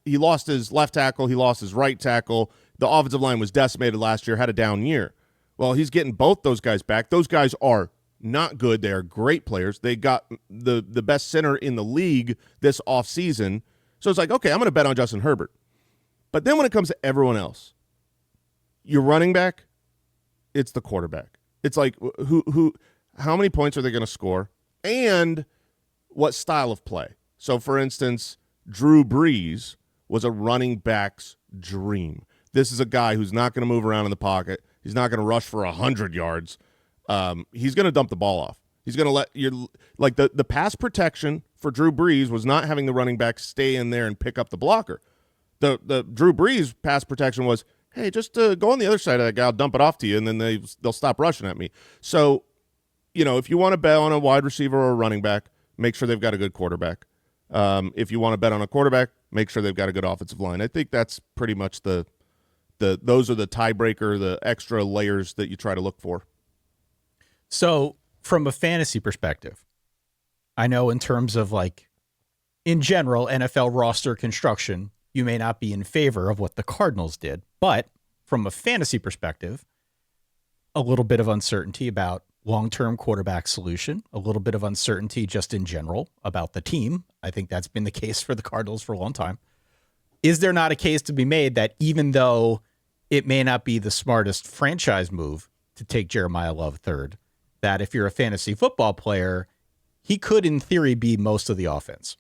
he lost his left tackle, he lost his right tackle. The offensive line was decimated last year, had a down year. Well, he's getting both those guys back. Those guys are not good. They are great players. They got the best center in the league this offseason. So it's like, okay, I'm going to bet on Justin Herbert. But then when it comes to everyone else, your running back, it's the quarterback. It's like how many points are they going to score, and what style of play? So, for instance, Drew Brees was a running back's dream. This is a guy who's not going to move around in the pocket. He's not going to rush for 100 yards. He's going to dump the ball off. He's going to let the pass protection for Drew Brees was not having the running back stay in there and pick up the blocker. The Drew Brees pass protection was, hey, just go on the other side of that guy. I'll dump it off to you, and then they'll stop rushing at me. So, if you want to bet on a wide receiver or a running back, make sure they've got a good quarterback. If you want to bet on a quarterback, make sure they've got a good offensive line. I think that's pretty much those are the tiebreaker, the extra layers that you try to look for. So from a fantasy perspective, I know in terms of in general, NFL roster construction, you may not be in favor of what the Cardinals did, but from a fantasy perspective, a little bit of uncertainty about long-term quarterback solution, a little bit of uncertainty just in general about the team. I think that's been the case for the Cardinals for a long time. Is there not a case to be made that even though it may not be the smartest franchise move to take Jeremiah Love third, that if you're a fantasy football player, he could in theory be most of the offense,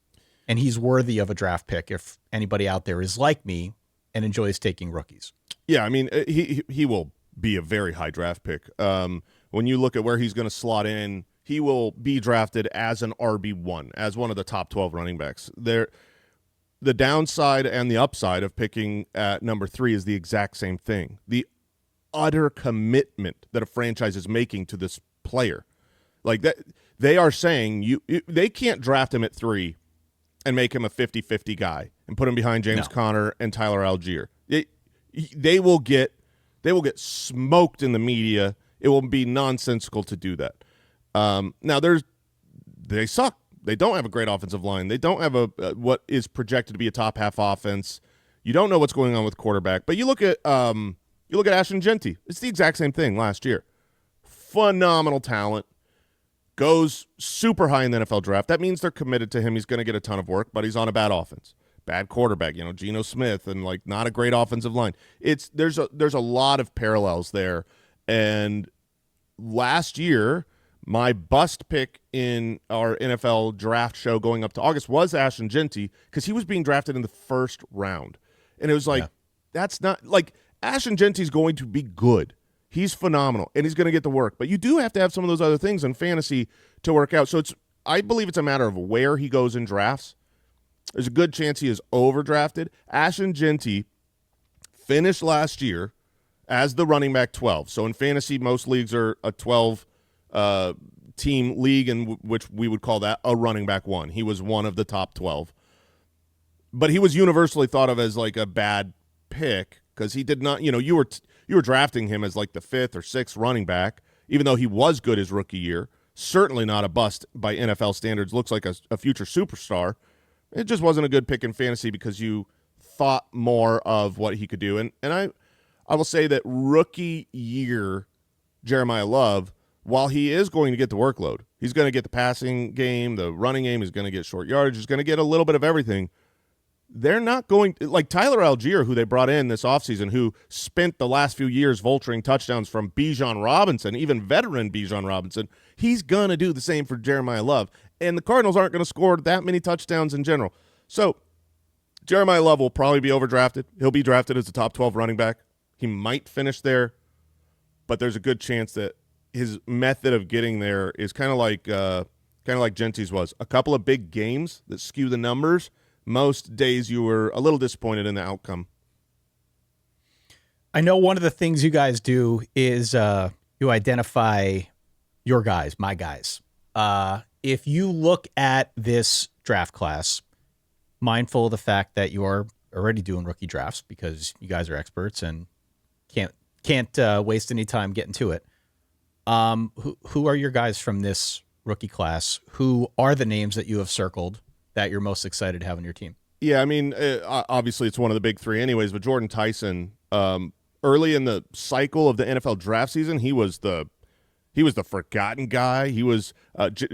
and he's worthy of a draft pick if anybody out there is like me and enjoys taking rookies? Yeah, I mean, he will be a very high draft pick. When you look at where he's going to slot in, he will be drafted as an RB1, as one of the top 12 running backs. The downside and the upside of picking at number 3 is the exact same thing. The utter commitment that a franchise is making to this player. Like that, they are saying they can't draft him at 3 and make him a 50-50 guy and put him behind James Conner and Tyler Algier. They will get smoked in the media. It will be nonsensical to do that. Now they suck. They don't have a great offensive line. They don't have what is projected to be a top half offense. You don't know what's going on with quarterback. But you look at Ashton Genty. It's the exact same thing last year. Phenomenal talent. Goes super high in the NFL draft. That means they're committed to him. He's going to get a ton of work, but he's on a bad offense. Bad quarterback, Geno Smith, and not a great offensive line. There's a lot of parallels there. And last year, my bust pick in our NFL draft show going up to August was Ashton Genty because he was being drafted in the first round. And it was that's not Ashton Genty's going to be good. He's phenomenal, and he's going to get the work. But you do have to have some of those other things in fantasy to work out. So I believe it's a matter of where he goes in drafts. There's a good chance he is overdrafted. Ashton Genty finished last year as the running back 12. So in fantasy, most leagues are a 12 team league, in which we would call that a running back 1. He was one of the top 12. But he was universally thought of as a bad pick because he did not, you were drafting him as the 5th or 6th running back, even though he was good his rookie year. Certainly not a bust by NFL standards. Looks like a future superstar. It just wasn't a good pick in fantasy because you thought more of what he could do. And I will say that rookie year Jeremiah Love, while he is going to get the workload, he's going to get the passing game, the running game, he's going to get short yardage, he's going to get a little bit of everything. They're not going – Tyler Algier, who they brought in this offseason, who spent the last few years vulturing touchdowns from Bijan Robinson, even veteran Bijan Robinson, he's going to do the same for Jeremiah Love. And the Cardinals aren't going to score that many touchdowns in general. So Jeremiah Love will probably be overdrafted. He'll be drafted as a top 12 running back. He might finish there, but there's a good chance that his method of getting there is kind of like Genty's was. A couple of big games that skew the numbers. Most days you were a little disappointed in the outcome. I know one of the things you guys do is you identify your guys, my guys. If you look at this draft class, mindful of the fact that you are already doing rookie drafts because you guys are experts and can't waste any time getting to it. Who are your guys from this rookie class? Who are the names that you have circled that you're most excited to have on your team? Yeah, I mean, obviously it's one of the big 3 anyways, but Jordan Tyson, early in the cycle of the NFL draft season, he was the forgotten guy. He was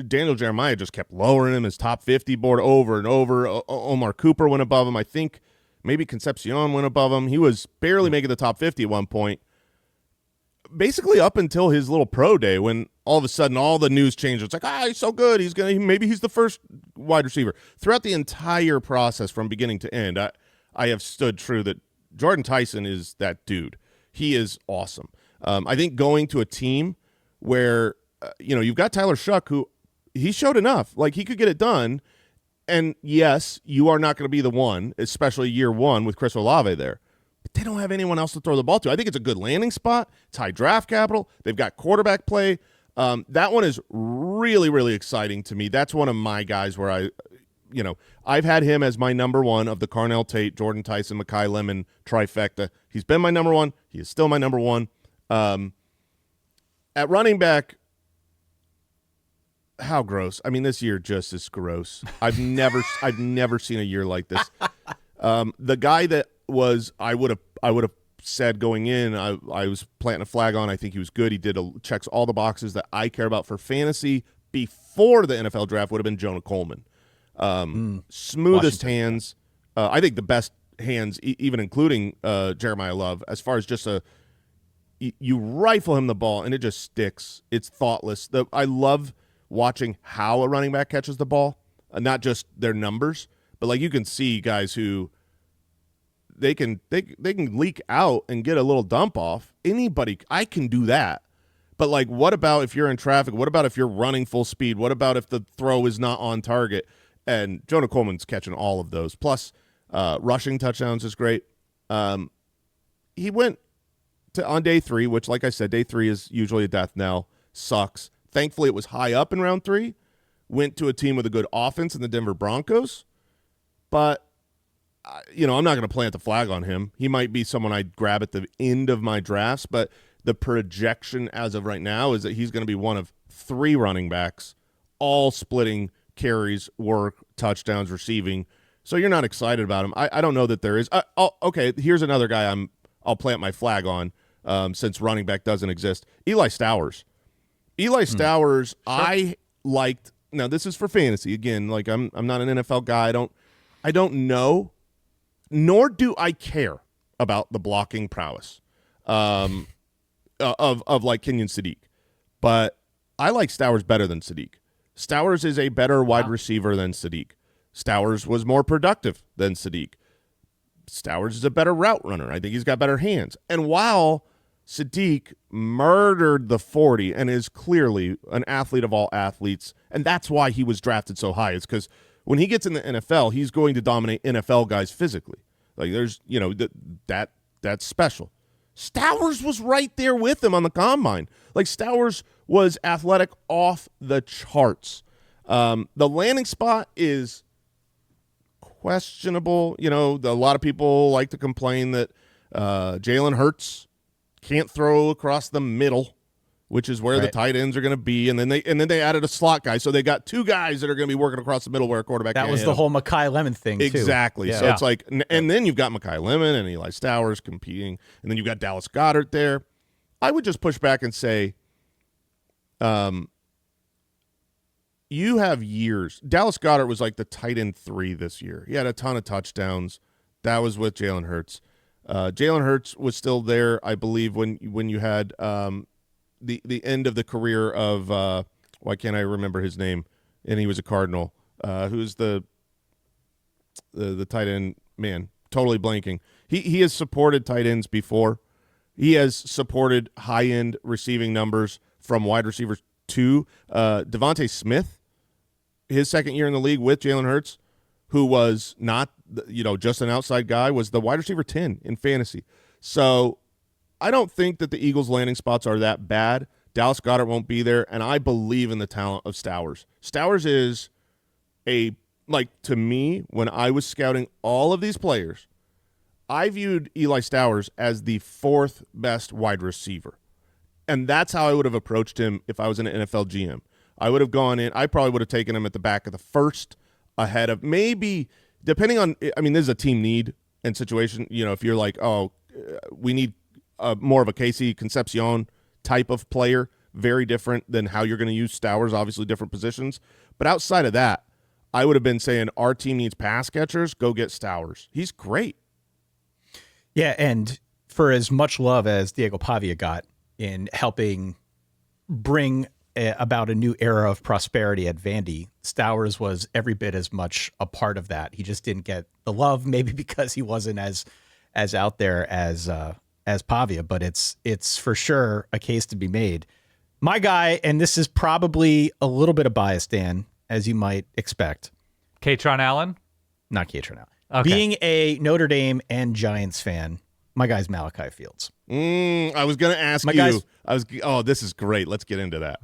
Daniel Jeremiah just kept lowering him his top 50 board over and over. Omar Cooper went above him. I think maybe Concepcion went above him. He was barely making the top 50 at one point. basically up until his little pro day, when all of a sudden all the news changed. It's like, he's so good. Maybe he's the first wide receiver. Throughout the entire process from beginning to end, I have stood true that Jordan Tyson is that dude. He is awesome. I think going to a team where, you've got Tyler Shuck, who he showed enough. Like, he could get it done. And, yes, you are not going to be the one, especially year one with Chris Olave there. But they don't have anyone else to throw the ball to. I think it's a good landing spot. It's high draft capital. They've got quarterback play. That one is really, really exciting to me. That's one of my guys where I've had him as my number one of the Carnell Tate, Jordan Tyson, Mekhi Lemon trifecta. He's been my number one. He is still my number one. At running back, how gross. I mean, this year just is gross. I've never seen a year like this. The guy that I would have said going in, I was planting a flag on. I think he was good. He checks all the boxes that I care about for fantasy before the NFL draft would have been Jonah Coleman. Smoothest Washington. hands. I think the best hands, even including Jeremiah Love, as far as just you rifle him the ball and it just sticks. It's thoughtless. I love watching how a running back catches the ball, not just their numbers, but like you can see guys who they can leak out and get a little dump off. Anybody, I can do that. But like, what about if you're in traffic? What about if you're running full speed? What about if the throw is not on target? And Jonah Coleman's catching all of those. Plus, rushing touchdowns is great. He went on day 3, which, like I said, day 3 is usually a death knell. Sucks. Thankfully, it was high up in round 3. Went to a team with a good offense in the Denver Broncos. But, I'm not going to plant the flag on him. He might be someone I'd grab at the end of my drafts. But the projection as of right now is that he's going to be one of 3 running backs, all splitting carries, work, touchdowns, receiving. So you're not excited about him. I don't know that there is. Okay, here's another guy I'll plant my flag on since running back doesn't exist. Eli Stowers. Stowers, sure. I liked. Now this is for fantasy again. Like I'm not an NFL guy. I don't know, nor do I care about the blocking prowess of like Kenyon Sadiq. But I like Stowers better than Sadiq. Stowers is a better wide receiver than Sadiq. Stowers was more productive than Sadiq. Stowers is a better route runner. I think he's got better hands. And while Sadiq murdered the 40 and is clearly an athlete of all athletes, and that's why he was drafted so high. It's because when he gets in the NFL, he's going to dominate NFL guys physically. Like there's, that's special. Stowers was right there with him on the combine. Like Stowers was athletic off the charts. The landing spot is questionable. A lot of people like to complain that Jalen Hurts can't throw across the middle, which is where the tight ends are going to be. And then they added a slot guy, so they got 2 guys that are going to be working across the middle where a quarterback. That was the whole Mekhi Lemon thing, too. Exactly. Yeah. So it's like, and then you've got Mekhi Lemon and Eli Stowers competing, and then you've got Dallas Goedert there. I would just push back and say, you have years. Dallas Goedert was like the tight end 3 this year. He had a ton of touchdowns. That was with Jalen Hurts. Jalen Hurts was still there, I believe, when you had the end of the career of why can't I remember his name? And he was a Cardinal. Who's the tight end? Man, totally blanking. He has supported tight ends before. He has supported high-end receiving numbers from wide receivers too. Devontae Smith, his second year in the league with Jalen Hurts, who was not just an outside guy, was the wide receiver 10 in fantasy. So I don't think that the Eagles' landing spots are that bad. Dallas Goedert won't be there, and I believe in the talent of Stowers. Stowers is to me, when I was scouting all of these players, I viewed Eli Stowers as the 4th best wide receiver. And that's how I would have approached him if I was an NFL GM. I would have gone in. I probably would have taken him at the back of the 1st, ahead of maybe, depending on, this is a team need and situation. If you're like, we need more of a Casey Concepcion type of player, very different than how you're going to use Stowers, obviously different positions. But outside of that, I would have been saying our team needs pass catchers, go get Stowers. He's great. Yeah, and for as much love as Diego Pavia got, in helping bring about a new era of prosperity at Vandy. Stowers was every bit as much a part of that. He just didn't get the love, maybe because he wasn't as out there as Pavia, but it's for sure a case to be made. My guy, and this is probably a little bit of bias, Dan, as you might expect. Katron Allen? Not Katron Allen. Okay. Being a Notre Dame and Giants fan, my guy's Malachi Fields. I was going to ask you. This is great. Let's get into that.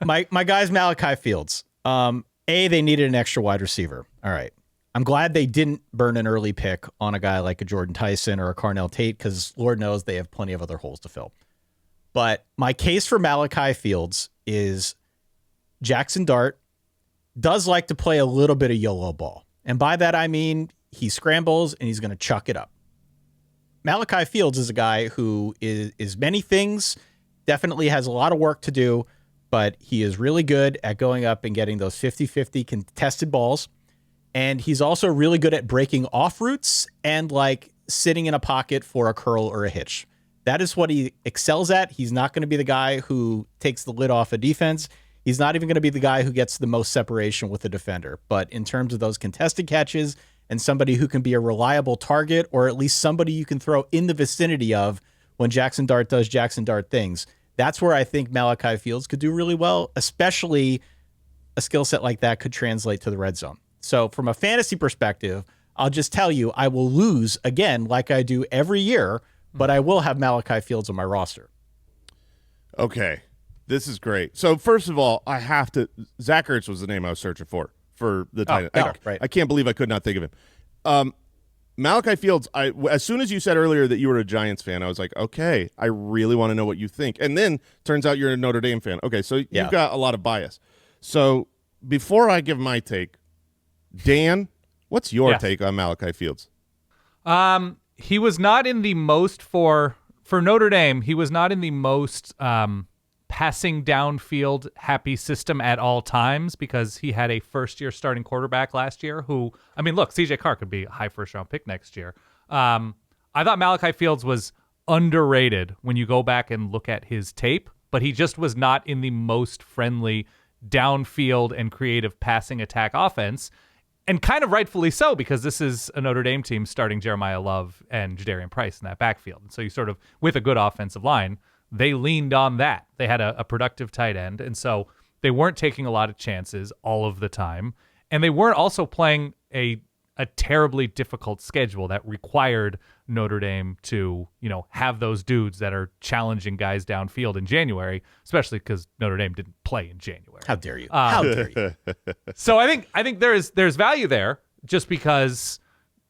my guy's Malachi Fields. They needed an extra wide receiver. All right. I'm glad they didn't burn an early pick on a guy like a Jordan Tyson or a Carnell Tate, because Lord knows they have plenty of other holes to fill. But my case for Malachi Fields is Jackson Dart does like to play a little bit of YOLO ball. And by that, I mean he scrambles and he's going to chuck it up. Malachi Fields is a guy who is many things, definitely has a lot of work to do, but he is really good at going up and getting those 50-50 contested balls. And he's also really good at breaking off routes and like sitting in a pocket for a curl or a hitch. That is what he excels at. He's not going to be the guy who takes the lid off a defense. He's not even going to be the guy who gets the most separation with the defender. But in terms of those contested catches and somebody who can be a reliable target, or at least somebody you can throw in the vicinity of when Jackson Dart does Jackson Dart things, that's where I think Malachi Fields could do really well, especially a skill set like that could translate to the red zone. So from a fantasy perspective, I'll just tell you, I will lose again like I do every year, but I will have Malachi Fields on my roster. Okay. This is great. So first of all, I have to – Zach Ertz was the name I was searching for the tight end. Right. I can't believe I could not think of him. Malachi Fields, as soon as you said earlier that you were a Giants fan, I was like, okay, I really want to know what you think. And then turns out you're a Notre Dame fan. Okay, so you've got a lot of bias. So before I give my take, Dan, what's your take on Malachi Fields? He was not in the most for Notre Dame. He was not in the most passing downfield happy system at all times, because he had a first-year starting quarterback last year who, I mean, look, CJ Carr could be a high first-round pick next year. I thought Malachi Fields was underrated when you go back and look at his tape, but he just was not in the most friendly downfield and creative passing attack offense. And kind of rightfully so, because this is a Notre Dame team starting Jeremiah Love and Jadarian Price in that backfield. And so you sort of, with a good offensive line, they leaned on that. They had a productive tight end. And so they weren't taking a lot of chances all of the time. And they weren't also playing a terribly difficult schedule that required Notre Dame to, have those dudes that are challenging guys downfield in January, especially because Notre Dame didn't play in January. How dare you? How dare you? So I think there's value there, just because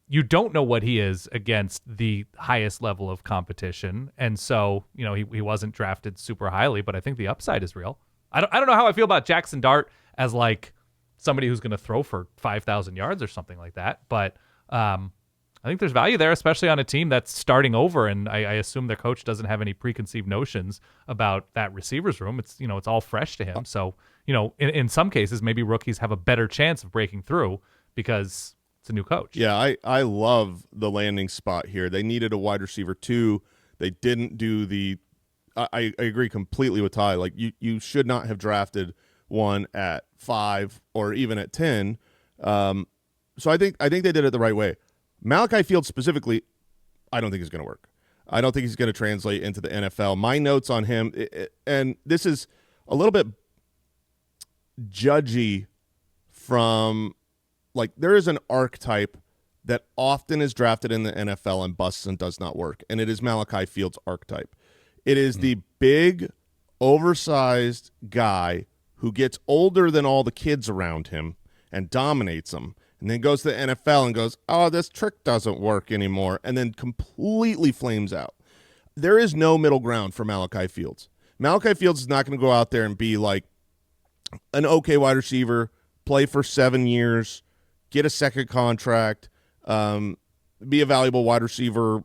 you don't know what he is against the highest level of competition. And so, he wasn't drafted super highly, but I think the upside is real. I don't know how I feel about Jackson Dart as like somebody who's going to throw for 5,000 yards or something like that. But I think there's value there, especially on a team that's starting over. And I assume their coach doesn't have any preconceived notions about that receivers room. It's, it's all fresh to him. So, in some cases, maybe rookies have a better chance of breaking through because it's a new coach. Yeah, I love the landing spot here. They needed a wide receiver too. They didn't do the I agree completely with Ty. Like you should not have drafted one at 5 or even at 10. So I think they did it the right way. Malachi Fields specifically, I don't think is going to work. I don't think he's going to translate into the NFL. My notes on him, and this is a little bit judgy from, like, there is an archetype that often is drafted in the NFL and busts and does not work, and it is Malachi Fields' archetype. It is the big, oversized guy who gets older than all the kids around him and dominates them, and then goes to the NFL and goes, oh, this trick doesn't work anymore, and then completely flames out. There is no middle ground for Malachi Fields. Malachi Fields is not going to go out there and be like an okay wide receiver, play for 7 years, get a second contract, be a valuable wide receiver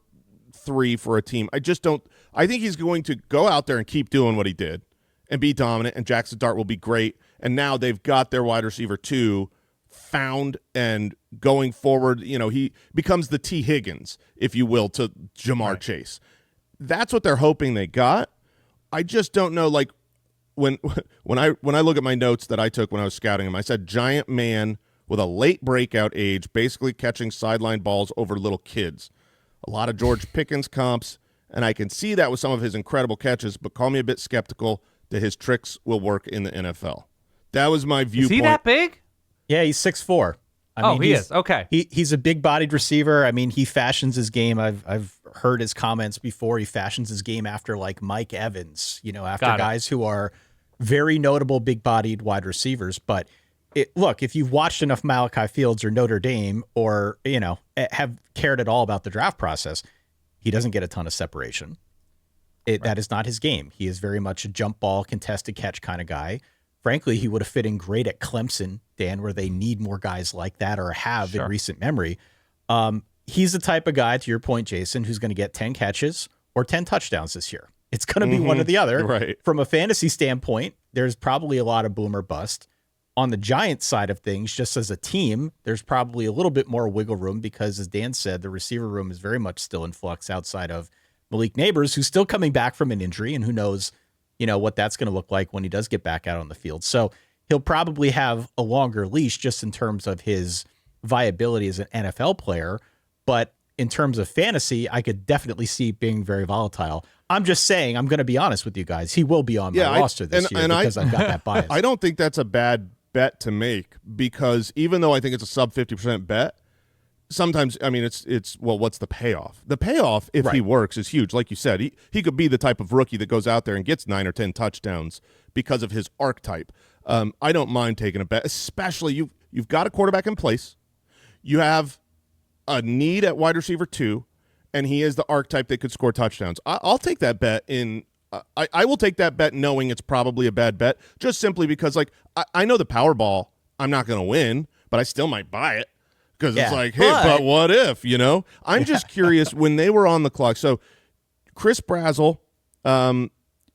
3 for a team. I think he's going to go out there and keep doing what he did and be dominant, and Jackson Dart will be great. And now they've got their wide receiver 2 found, and going forward, he becomes the T. Higgins, if you will, to Jamar Chase. That's what they're hoping they got. I just don't know. Like when I look at my notes that I took when I was scouting him, I said giant man with a late breakout age, basically catching sideline balls over little kids. A lot of George Pickens comps, and I can see that with some of his incredible catches, but call me a bit skeptical that his tricks will work in the NFL. That was my viewpoint. Is he that big? Yeah, he's 6'4". He is. Okay. He's a big-bodied receiver. I mean, he fashions his game. I've heard his comments before. He fashions his game after like Mike Evans, after guys who are very notable big-bodied wide receivers. But look, if you've watched enough Malachi Fields or Notre Dame or, have cared at all about the draft process, he doesn't get a ton of separation. That is not his game. He is very much a jump ball, contested catch kind of guy. Frankly, he would have fit in great at Clemson, Dan, where they need more guys like that or have in recent memory. He's the type of guy, to your point, Jason, who's going to get 10 catches or 10 touchdowns this year. It's going to be one or the other. Right. From a fantasy standpoint, there's probably a lot of boom or bust. On the Giants side of things, just as a team, there's probably a little bit more wiggle room because, as Dan said, the receiver room is very much still in flux outside of Malik Neighbors, who's still coming back from an injury, and who knows what that's going to look like when he does get back out on the field. So he'll probably have a longer leash just in terms of his viability as an NFL player. But in terms of fantasy, I could definitely see being very volatile. I'm just saying, I'm going to be honest with you guys. He will be on my roster this year because I've got that bias. I don't think that's a bad bet to make because even though I think it's a sub 50% bet, sometimes, I mean, it's what's the payoff? The payoff, if he works, is huge. Like you said, he could be the type of rookie that goes out there and gets 9 or 10 touchdowns because of his archetype. I don't mind taking a bet, especially you've got a quarterback in place. You have a need at wide receiver 2, and he is the archetype that could score touchdowns. I'll take that bet I will take that bet knowing it's probably a bad bet, just simply because, like, I know the Powerball, I'm not going to win, but I still might buy it. Because it's like, hey, but what if, I'm just curious when they were on the clock. So Chris Brazzell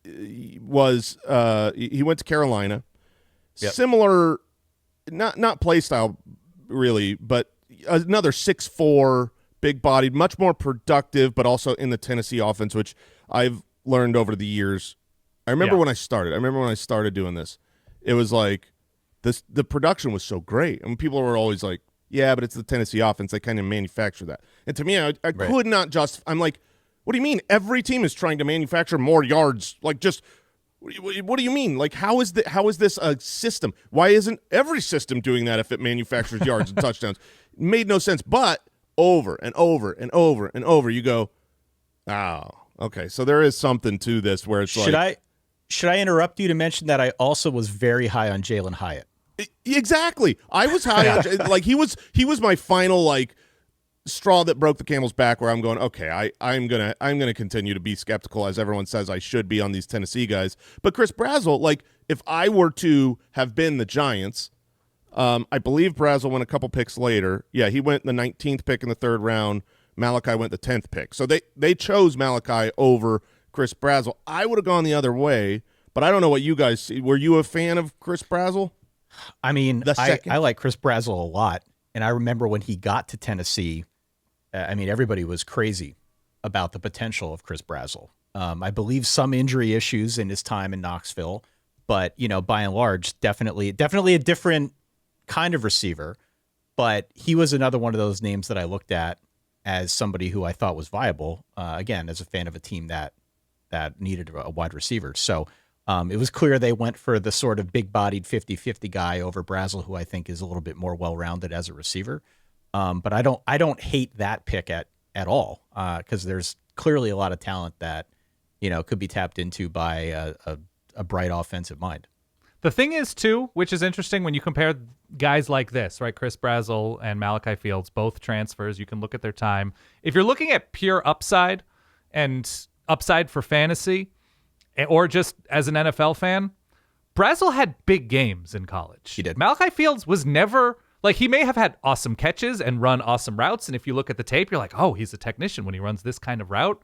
he went to Carolina. Yep. Similar, not play style really, but another 6'4", big-bodied, much more productive, but also in the Tennessee offense, which I've learned over the years. I remember when I started doing this, it was like the production was so great. And people were always like, yeah, but it's the Tennessee offense. They kind of manufacture that. And to me, I could not I'm like, what do you mean? Every team is trying to manufacture more yards. Like, just, what do you mean? Like, how is this a system? Why isn't every system doing that if it manufactures yards and touchdowns? It made no sense. But over and over and over and over, you go, oh, okay. So there is something to this where it's Should I interrupt you to mention that I also was very high on Jalen Hyatt? Exactly. I was high on, like, he was my final, like, straw that broke the camel's back, where I'm going, okay, I'm gonna continue to be skeptical, as everyone says I should be, on these Tennessee guys. But Chris Brazzell, like, if I were to have been the Giants, I believe Brazzell went a couple picks later. Yeah, he went the 19th pick in the 3rd round. Malachi went the 10th pick. So they chose Malachi over Chris Brazzell. I would have gone the other way, but I don't know what you guys see. Were you a fan of Chris Brazzell? I mean, I like Chris Brazzell a lot, and I remember when he got to Tennessee, everybody was crazy about the potential of Chris Brazzell. I believe some injury issues in his time in Knoxville, but, by and large, definitely a different kind of receiver, but he was another one of those names that I looked at as somebody who I thought was viable, again, as a fan of a team that needed a wide receiver. So it was clear they went for the sort of big-bodied 50-50 guy over Brazzell, who I think is a little bit more well-rounded as a receiver. But I don't hate that pick at all, because there's clearly a lot of talent that could be tapped into by a bright offensive mind. The thing is, too, which is interesting when you compare guys like this, right? Chris Brazzell and Malachi Fields, both transfers. You can look at their time. If you're looking at pure upside and upside for fantasy, or just as an NFL fan, Brazzell had big games in college. He did. Malachi Fields was never, like, he may have had awesome catches and run awesome routes, and if you look at the tape, you're like, oh, he's a technician when he runs this kind of route.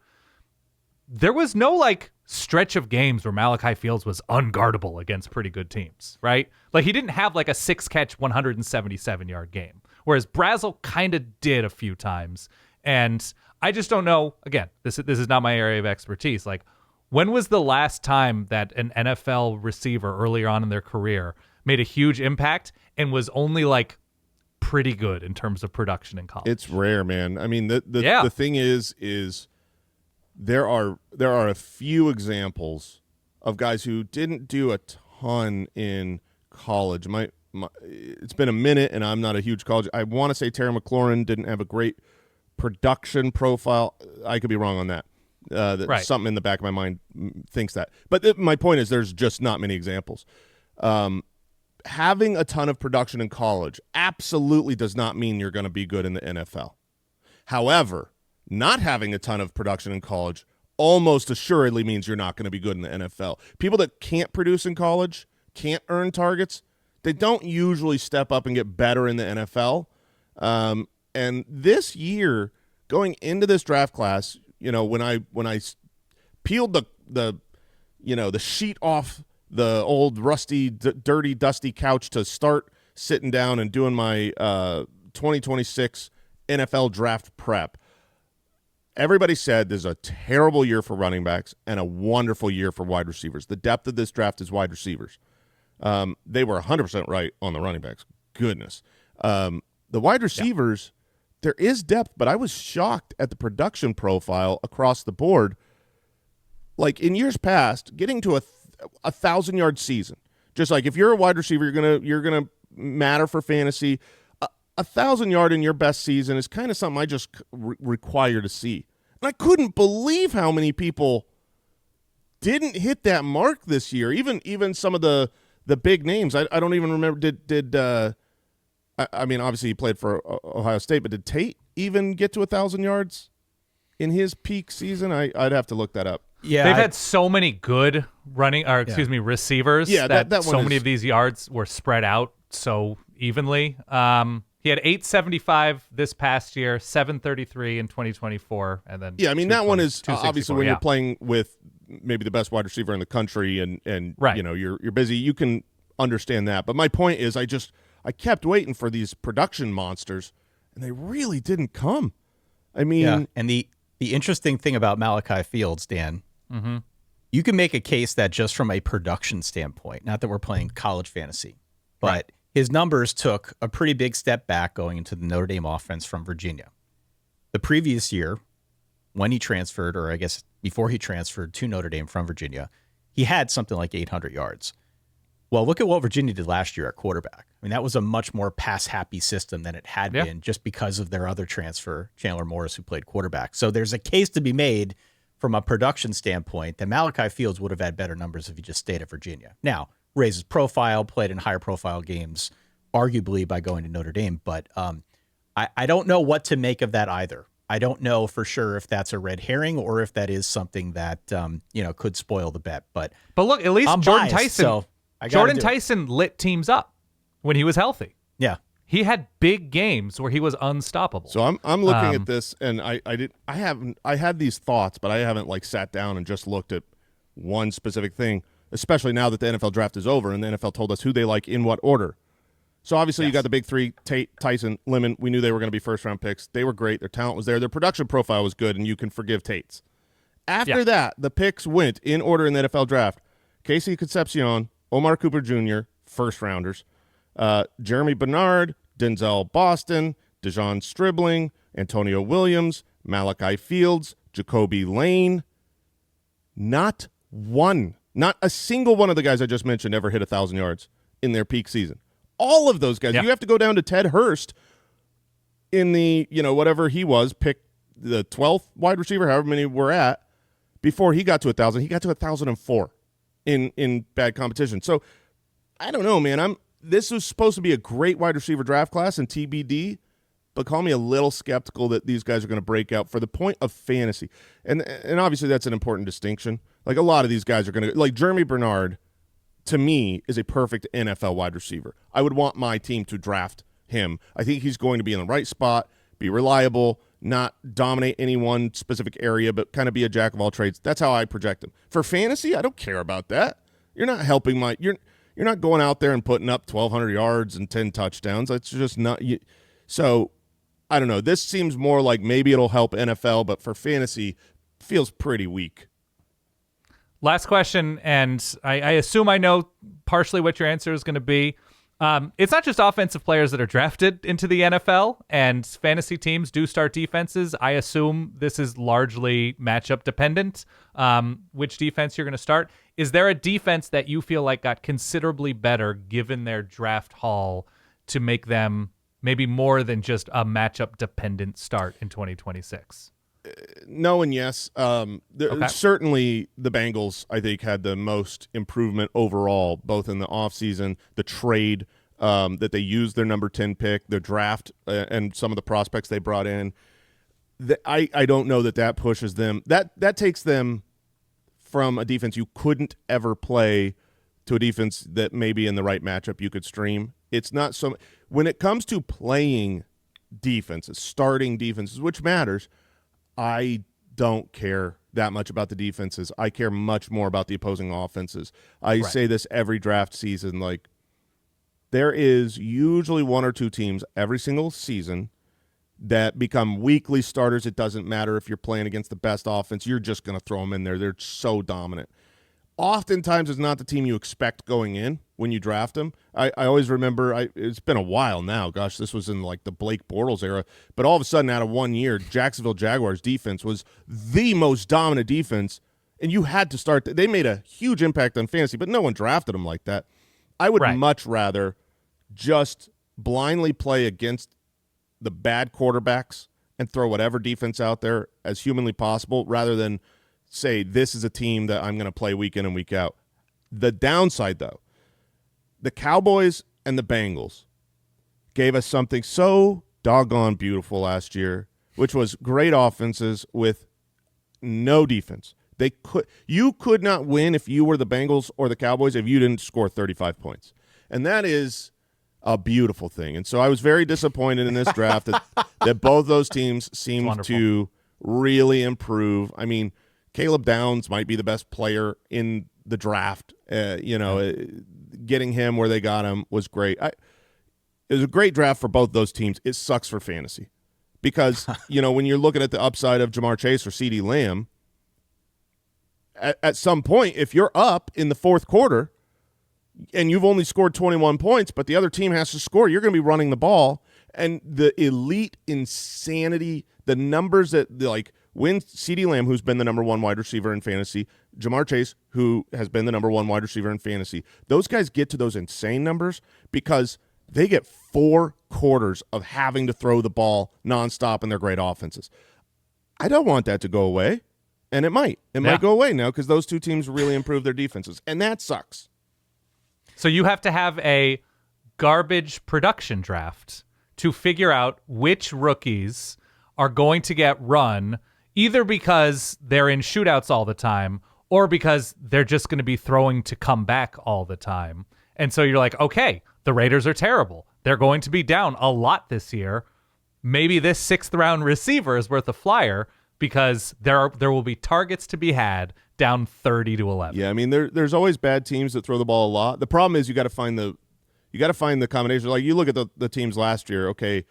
There was no, like, stretch of games where Malachi Fields was unguardable against pretty good teams, right? Like, he didn't have, like, a 6-catch, 177-yard game, whereas Brazzell kind of did a few times. And I just don't know, again, this is not my area of expertise, like, When was the last time that an NFL receiver earlier on in their career made a huge impact and was only like pretty good in terms of production in college? It's rare, man. I mean, the thing is there are a few examples of guys who didn't do a ton in college. It's been a minute, and I'm not a huge college. I want to say Terry McLaurin didn't have a great production profile. I could be wrong on that. Right. Something in the back of my mind thinks that. But my point is there's just not many examples. Having a ton of production in college absolutely does not mean you're going to be good in the NFL. However, not having a ton of production in college almost assuredly means you're not going to be good in the NFL. People that can't produce in college, can't earn targets, they don't usually step up and get better in the NFL. And this year, going into this draft class, when I peeled the sheet off the old rusty, dirty, dusty couch to start sitting down and doing my 2026 NFL draft prep, everybody said this is a terrible year for running backs and a wonderful year for wide receivers. The depth of this draft is wide receivers. They were 100% right on the running backs. Goodness. The wide receivers, there is depth, but I was shocked at the production profile across the board. Like in years past, getting to a 1,000-yard season, just like if you're a wide receiver, you're gonna matter for fantasy. 1,000-yard in your best season is kind of something I just require to see. And I couldn't believe how many people didn't hit that mark this year. Even some of the big names. I don't even remember. I mean, obviously he played for Ohio State, but did Tate even get to 1,000 yards in his peak season? I'd have to look that up. Yeah, they've had so many good receivers. Yeah, that so many of these yards were spread out so evenly. He had 875 this past year, 733 in 2024, and then I mean that one is obviously when you're playing with maybe the best wide receiver in the country, and right. You're busy. You can understand that, but my point is, I kept waiting for these production monsters, and they really didn't come. I mean, and the interesting thing about Malachi Fields, Dan, you can make a case that just from a production standpoint, not that we're playing college fantasy, but his numbers took a pretty big step back going into the Notre Dame offense from Virginia. The previous year, when he transferred, or I guess before he transferred to Notre Dame from Virginia, he had something like 800 yards. Well, look at what Virginia did last year at quarterback. I mean, that was a much more pass-happy system than it had been just because of their other transfer, Chandler Morris, who played quarterback. So there's a case to be made from a production standpoint that Malachi Fields would have had better numbers if he just stayed at Virginia. Now, raised his profile, played in higher profile games, arguably by going to Notre Dame. But I don't know what to make of that either. I don't know for sure if that's a red herring or if that is something that could spoil the bet. But look, at least I'm Jordan biased, Tyson. So Jordan Tyson lit teams up when he was healthy. Yeah, he had big games where he was unstoppable. So I'm looking at this, and I had these thoughts, but I haven't sat down and just looked at one specific thing. Especially now that the NFL draft is over and the NFL told us who they like in what order. So obviously you got the big three, Tate, Tyson, Lemon. We knew they were going to be first-round picks. They were great. Their talent was there. Their production profile was good, and you can forgive Tate's. After that, the picks went in order in the NFL draft. Casey Concepcion, Omar Cooper Jr., first-rounders, Jeremy Bernard, Denzel Boston, Dejon Stribling, Antonio Williams, Malachi Fields, Jacoby Lane. Not a single one of the guys I just mentioned ever hit 1,000 yards in their peak season. All of those guys. You have to go down to Ted Hurst in the, whatever he was, pick the 12th wide receiver, however many we're at, before he got to 1,000. He got to 1,004 in bad competition. So I don't know, man. This was supposed to be a great wide receiver draft class in TBD, but call me a little skeptical that these guys are going to break out for the point of fantasy. And obviously that's an important distinction. Like a lot of these guys are going to, like Jeremy Bernard, to me, is a perfect NFL wide receiver. I would want my team to draft him. I think he's going to be in the right spot, be reliable, not dominate any one specific area, but kind of be a jack of all trades. That's how I project him. For fantasy, I don't care about that. You're not helping you're not going out there and putting up 1,200 yards and 10 touchdowns. That's just not you. So I don't know. This seems more like maybe it'll help NFL, but for fantasy, feels pretty weak. Last question, and I assume I know partially what your answer is going to be. It's not just offensive players that are drafted into the NFL, and fantasy teams do start defenses. I assume this is largely matchup dependent, which defense you're going to start. Is there a defense that you feel like got considerably better given their draft haul to make them maybe more than just a matchup dependent start in 2026? No and yes. Certainly the Bengals, I think, had the most improvement overall, both in the offseason, the trade that they used their number 10 pick, their draft, and some of the prospects they brought in. I don't know that pushes them. That takes them from a defense you couldn't ever play to a defense that maybe in the right matchup you could stream. It's not so – when it comes to playing defenses, starting defenses, which matters – I don't care that much about the defenses. I care much more about the opposing offenses. I say this every draft season. Like, there is usually one or two teams every single season that become weekly starters. It doesn't matter if you're playing against the best offense. You're just going to throw them in there. They're so dominant. Oftentimes, it's not the team you expect going in when you draft them. I always remember, it's been a while now. Gosh, this was in like the Blake Bortles era. But all of a sudden, out of 1 year, Jacksonville Jaguars defense was the most dominant defense, and you had to start. They made a huge impact on fantasy, but no one drafted them like that. I would much rather just blindly play against the bad quarterbacks and throw whatever defense out there as humanly possible rather than say this is a team that I'm going to play week in and week out. The downside, though, the Cowboys and the Bengals gave us something so doggone beautiful last year, which was great offenses with no defense. You could not win if you were the Bengals or the Cowboys if you didn't score 35 points. And that is a beautiful thing. And so I was very disappointed in this draft that both those teams seemed to really improve. I mean, Caleb Downs might be the best player in the draft. Getting him where they got him was great. It was a great draft for both those teams. It sucks for fantasy because, when you're looking at the upside of Jamar Chase or CeeDee Lamb, at some point, if you're up in the fourth quarter and you've only scored 21 points, but the other team has to score, you're going to be running the ball. And the elite insanity, the numbers that when CeeDee Lamb, who's been the number one wide receiver in fantasy, Jamar Chase, who has been the number one wide receiver in fantasy, those guys get to those insane numbers because they get 4 quarters of having to throw the ball nonstop in their great offenses. I don't want that to go away, and it might. It might go away now because those two teams really improved their defenses, and that sucks. So you have to have a garbage production draft to figure out which rookies are going to get run either because they're in shootouts all the time or because they're just going to be throwing to come back all the time. And so you're like, okay, the Raiders are terrible. They're going to be down a lot this year. Maybe this 6th-round receiver is worth a flyer because there will be targets to be had down 30-11. Yeah, I mean, there's always bad teams that throw the ball a lot. The problem is you got to find the combination. Like you look at the teams last year. Okay,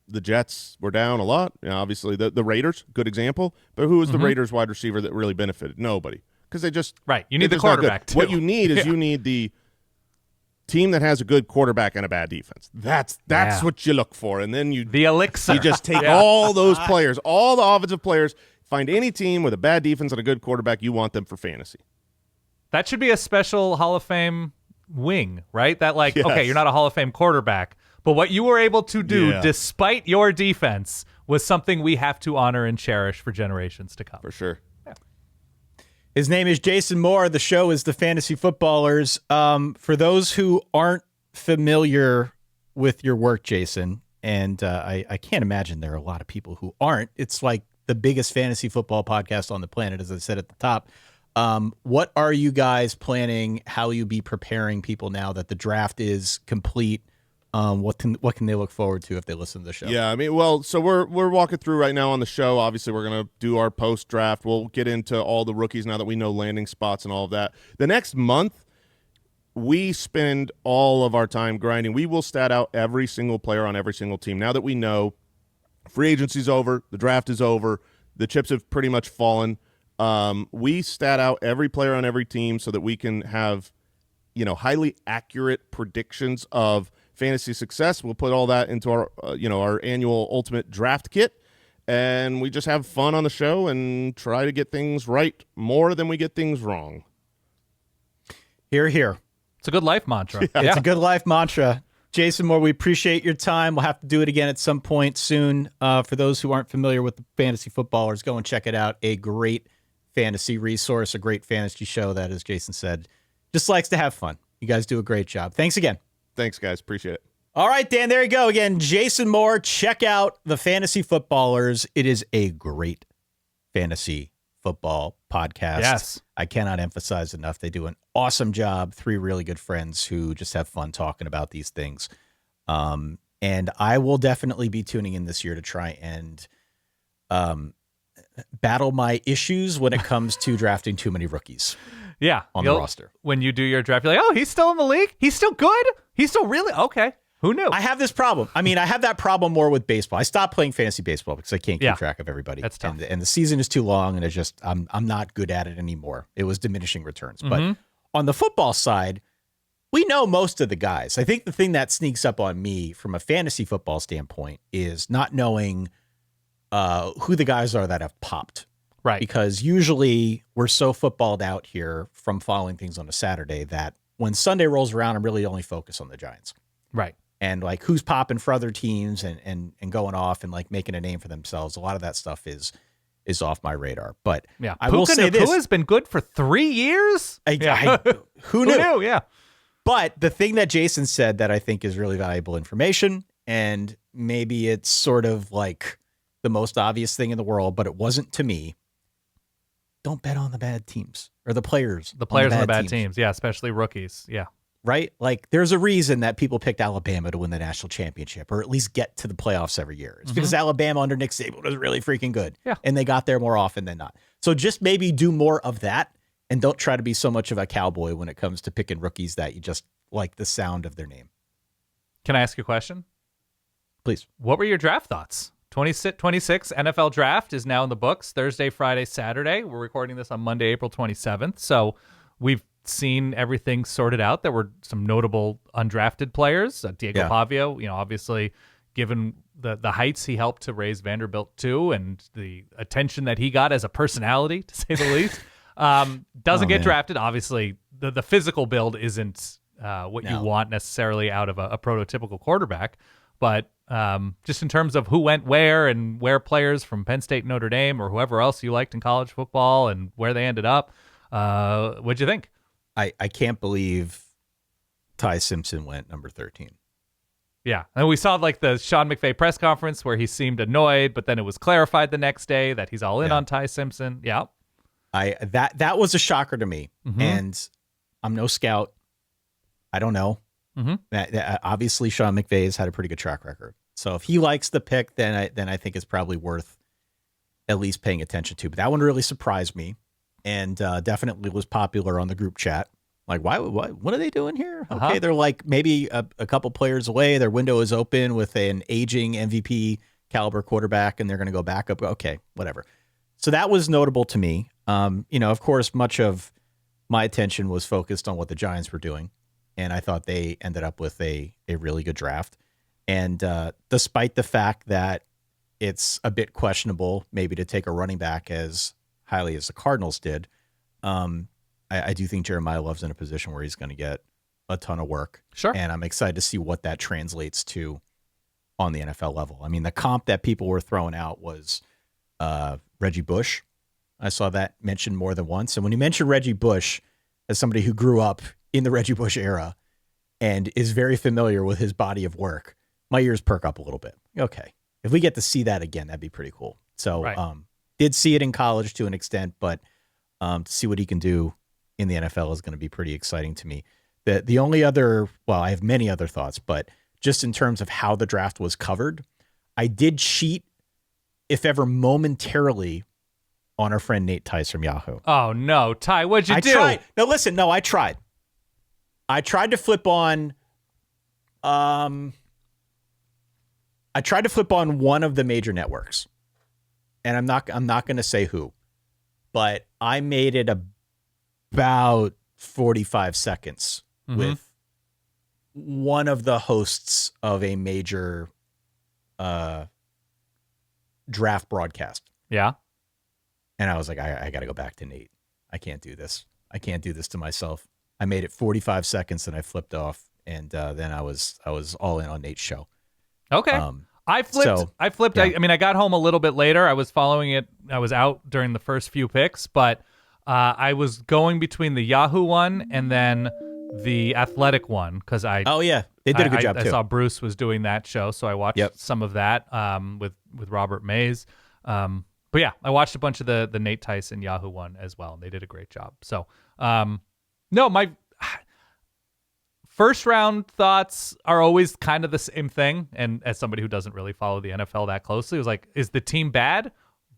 the Jets were down a lot. Obviously, the Raiders, good example. But who was the Raiders wide receiver that really benefited? Nobody, because they just You need the quarterback too. What you need is you need the team that has a good quarterback and a bad defense. That's what you look for, and then the elixir. You just take all those players, all the offensive players. Find any team with a bad defense and a good quarterback. You want them for fantasy. That should be a special Hall of Fame wing, right? That okay, you're not a Hall of Fame quarterback, but what you were able to do despite your defense was something we have to honor and cherish for generations to come. For sure. Yeah. His name is Jason Moore. The show is The Fantasy Footballers. For those who aren't familiar with your work, Jason, and I can't imagine there are a lot of people who aren't. It's like the biggest fantasy football podcast on the planet, as I said at the top. What are you guys planning? How will you be preparing people now that the draft is complete? What can they look forward to if they listen to the show? Yeah, I mean, well, so we're walking through right now on the show. Obviously, we're going to do our post-draft. We'll get into all the rookies now that we know landing spots and all of that. The next month, we spend all of our time grinding. We will stat out every single player on every single team. Now that we know free agency's over, the draft is over, the chips have pretty much fallen, We stat out every player on every team so that we can have, highly accurate predictions of fantasy success. We'll put all that into our, our annual ultimate draft kit, and we just have fun on the show and try to get things right more than we get things wrong. Hear, hear. It's a good life mantra. Yeah. It's a good life mantra. Jason Moore, we appreciate your time. We'll have to do it again at some point soon. For those who aren't familiar with the Fantasy Footballers, go and check it out. A great fantasy resource, a great fantasy show that, as Jason said, just likes to have fun. You guys do a great job. Thanks again. Thanks, guys. Appreciate it. All right, Dan, there you go. Again, Jason Moore, check out the Fantasy Footballers. It is a great fantasy football podcast. Yes. I cannot emphasize enough. They do an awesome job. 3 really good friends who just have fun talking about these things. And I will definitely be tuning in this year to try and battle my issues when it comes to drafting too many rookies. Yeah. On the roster. When you do your draft, you're like, oh, he's still in the league? He's still good? He's still really? Okay. Who knew? I have this problem. I mean, I have that problem more with baseball. I stopped playing fantasy baseball because I can't keep track of everybody. That's tough. And the season is too long, and it's just I'm not good at it anymore. It was diminishing returns. But on the football side, we know most of the guys. I think the thing that sneaks up on me from a fantasy football standpoint is not knowing who the guys are that have popped. Right. Because usually we're so footballed out here from following things on a Saturday that when Sunday rolls around, I'm really only focused on the Giants. Right. And like who's popping for other teams and going off and like making a name for themselves. A lot of that stuff is off my radar. But yeah, I will say this. Puka has been good for 3 years. Who knew? Yeah. But the thing that Jason said that I think is really valuable information, and maybe it's sort of like the most obvious thing in the world, but it wasn't to me. Don't bet on the bad teams or the players. The players on the bad teams. Yeah, especially rookies. Yeah. Right? Like there's a reason that people picked Alabama to win the national championship or at least get to the playoffs every year. It's because Alabama under Nick Saban was really freaking good. Yeah. And they got there more often than not. So just maybe do more of that and don't try to be so much of a cowboy when it comes to picking rookies that you just like the sound of their name. Can I ask you a question? Please. What were your draft thoughts? 26 NFL draft is now in the books. Thursday, Friday, Saturday. We're recording this on Monday, April 27th. So we've seen everything sorted out. There were some notable undrafted players. Diego Pavio, obviously, given the heights he helped to raise Vanderbilt to and the attention that he got as a personality, to say the least, doesn't get drafted. Obviously, the physical build isn't what you want necessarily out of a prototypical quarterback. But just in terms of who went where and where players from Penn State, Notre Dame, or whoever else you liked in college football and where they ended up, what'd you think? I can't believe Ty Simpson went number 13. Yeah. And we saw like the Sean McVay press conference where he seemed annoyed, but then it was clarified the next day that he's all in on Ty Simpson. Yeah. That was a shocker to me. And I'm no scout. I don't know. Obviously, Sean McVay has had a pretty good track record. So if he likes the pick, then I think it's probably worth at least paying attention to. But that one really surprised me, and definitely was popular on the group chat. Like, what are they doing here? Okay, they're like maybe a couple players away. Their window is open with an aging MVP caliber quarterback, and they're going to go back up. Okay, whatever. So that was notable to me. Of course, much of my attention was focused on what the Giants were doing. And I thought they ended up with a really good draft. And despite the fact that it's a bit questionable maybe to take a running back as highly as the Cardinals did, I do think Jeremiah Love's in a position where he's going to get a ton of work. Sure. And I'm excited to see what that translates to on the NFL level. I mean, the comp that people were throwing out was Reggie Bush. I saw that mentioned more than once. And when you mention Reggie Bush as somebody who grew up in the Reggie Bush era and is very familiar with his body of work, my ears perk up a little bit. Okay. If we get to see that again, that'd be pretty cool. So did see it in college to an extent, but to see what he can do in the NFL is going to be pretty exciting to me. The only other, I have many other thoughts, but just in terms of how the draft was covered, I did cheat, if ever momentarily, on our friend Nate Tice from Yahoo. Oh, no. Ty, what'd you do? Tried. No, listen. No, I tried. I tried to flip on one of the major networks. And I'm not going to say who. But I made it about 45 seconds with one of the hosts of a major draft broadcast. Yeah. And I was like, I got to go back to Nate. I can't do this. I can't do this to myself. I made it 45 seconds and I flipped off. And then I was all in on Nate's show. Okay. I flipped. Yeah. I got home a little bit later. I was following it. I was out during the first few picks, but I was going between the Yahoo one and then the Athletic one because they did a good job too. I saw Bruce was doing that show, so I watched some of that with Robert Mays. But yeah, I watched a bunch of the Nate Tyson Yahoo one as well, and they did a great job. So no, my first round thoughts are always kind of the same thing. And as somebody who doesn't really follow the NFL that closely, it was like, is the team bad?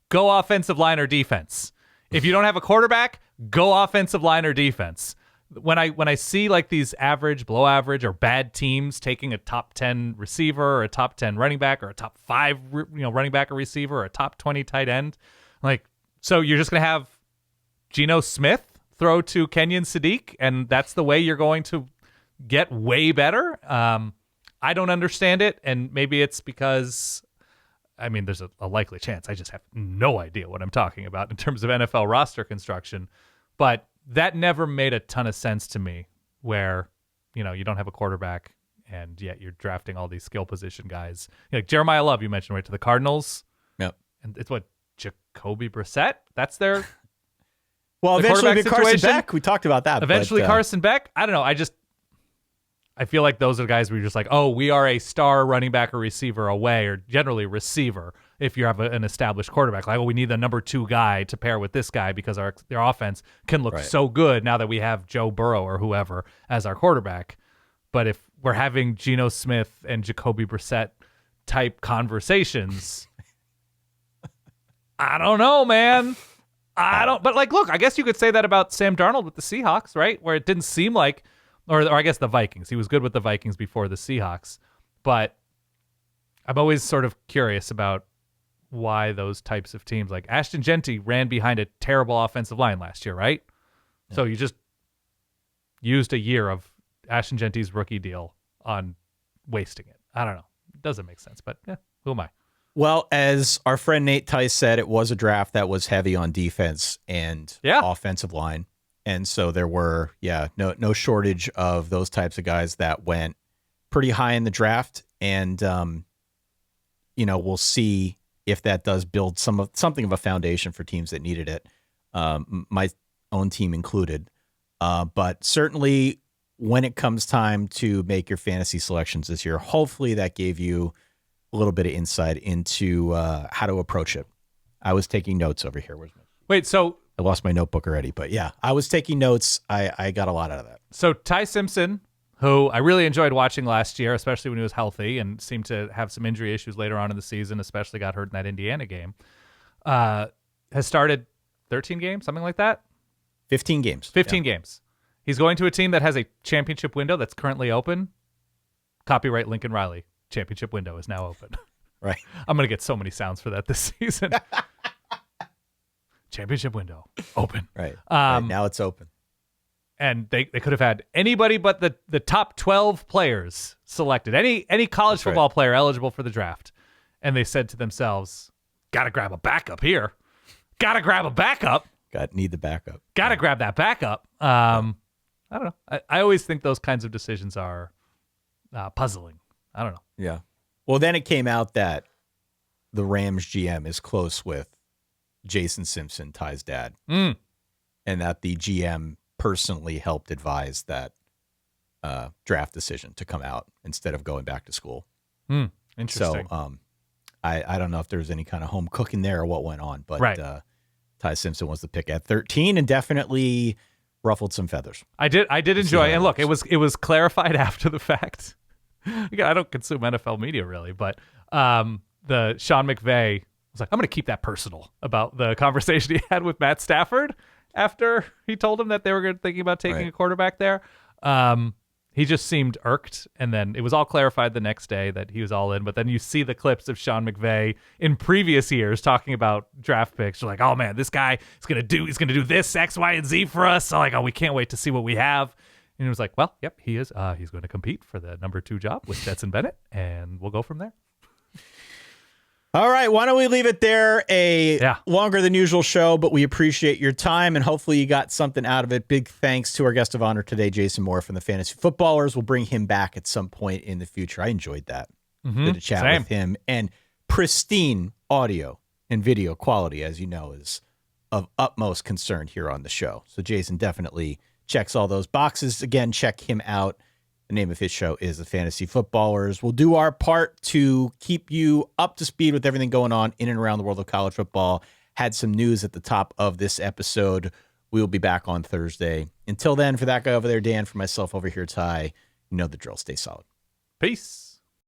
Go offensive line or defense. If you don't have a quarterback, go offensive line or defense. When I see like these average, below average, or bad teams taking a top 10 receiver or a top 10 running back or a top 5 running back or receiver or a top 20 tight end, like, so you're just gonna have Geno Smith throw to Kenyon Sadiq, and that's the way you're going to get way better. I don't understand it, and maybe it's because there's a likely chance I just have no idea what I'm talking about in terms of NFL roster construction, but that never made a ton of sense to me where, you don't have a quarterback and yet you're drafting all these skill position guys. Like Jeremiah Love, you mentioned, right, to the Cardinals. Yep. And it's what, Jacoby Brissett? That's their well, the eventually quarterback Carson situation? Beck. We talked about that. Eventually Carson Beck. I don't know. I feel like those are the guys where you're just like, oh, we are a star running back or receiver away, or generally receiver if you have an established quarterback. Like, oh, we need the number 2 guy to pair with this guy because their offense can look so good now that we have Joe Burrow or whoever as our quarterback. But if we're having Geno Smith and Jacoby Brissett type conversations, I don't know, man. But like, look, I guess you could say that about Sam Darnold with the Seahawks, right? Where it didn't seem like, or I guess the Vikings. He was good with the Vikings before the Seahawks. But I'm always sort of curious about why those types of teams, like Ashton Genty ran behind a terrible offensive line last year, right? Yeah. So you just used a year of Ashton Genty's rookie deal on wasting it. I don't know. It doesn't make sense, but who am I? Well, as our friend Nate Tice said, it was a draft that was heavy on defense and offensive line. And so there were, no shortage of those types of guys that went pretty high in the draft. And, we'll see if that does build something of a foundation for teams that needed it, my own team included. But certainly when it comes time to make your fantasy selections this year, hopefully that gave you a little bit of insight into how to approach it. I was taking notes over here. Wait, so I lost my notebook already, but yeah, I was taking notes. I got a lot out of that. So Ty Simpson, who I really enjoyed watching last year, especially when he was healthy and seemed to have some injury issues later on in the season, especially got hurt in that Indiana game, has started 13 games, something like that? 15 games. 15 games. He's going to a team that has a championship window that's currently open. Copyright Lincoln Riley. Championship window is now open. Right. I'm going to get so many sounds for that this season. Championship window open. Right. Now it's open. And they could have had anybody but the top 12 players selected, any college football player eligible for the draft. And they said to themselves, got to grab a backup here. Got to grab a backup. Need the backup. Got to grab that backup. I don't know. I always think those kinds of decisions are puzzling. I don't know. Yeah. Well, then it came out that the Rams GM is close with Jason Simpson, Ty's dad, and that the GM personally helped advise that draft decision to come out instead of going back to school. Interesting. So I don't know if there was any kind of home cooking there or what went on, but Ty Simpson was the pick at 13 and definitely ruffled some feathers. I did enjoy, and look, it was clarified after the fact. I don't consume NFL media really, but the Sean McVay was like, I'm going to keep that personal about the conversation he had with Matt Stafford after he told him that they were thinking about taking a quarterback there. He just seemed irked, and then it was all clarified the next day that he was all in. But then you see the clips of Sean McVay in previous years talking about draft picks. You're like, oh man, this guy is gonna do this X, Y, and Z for us. So like, oh, we can't wait to see what we have. And he was like, well, yep, he is. He's going to compete for the number 2 job with Stetson Bennett, and we'll go from there. All right, why don't we leave it there? Longer than usual show, but we appreciate your time, and hopefully you got something out of it. Big thanks to our guest of honor today, Jason Moore from the Fantasy Footballers. We'll bring him back at some point in the future. I enjoyed that. Good to chat with him. And pristine audio and video quality, as you know, is of utmost concern here on the show. So Jason definitely checks all those boxes. Again, check him out. The name of his show is The Fantasy Footballers. We'll do our part to keep you up to speed with everything going on in and around the world of college football. Had some news at the top of this episode. We'll be back on Thursday. Until then, for that guy over there, Dan, for myself over here, Ty, you know the drill. Stay solid. Peace.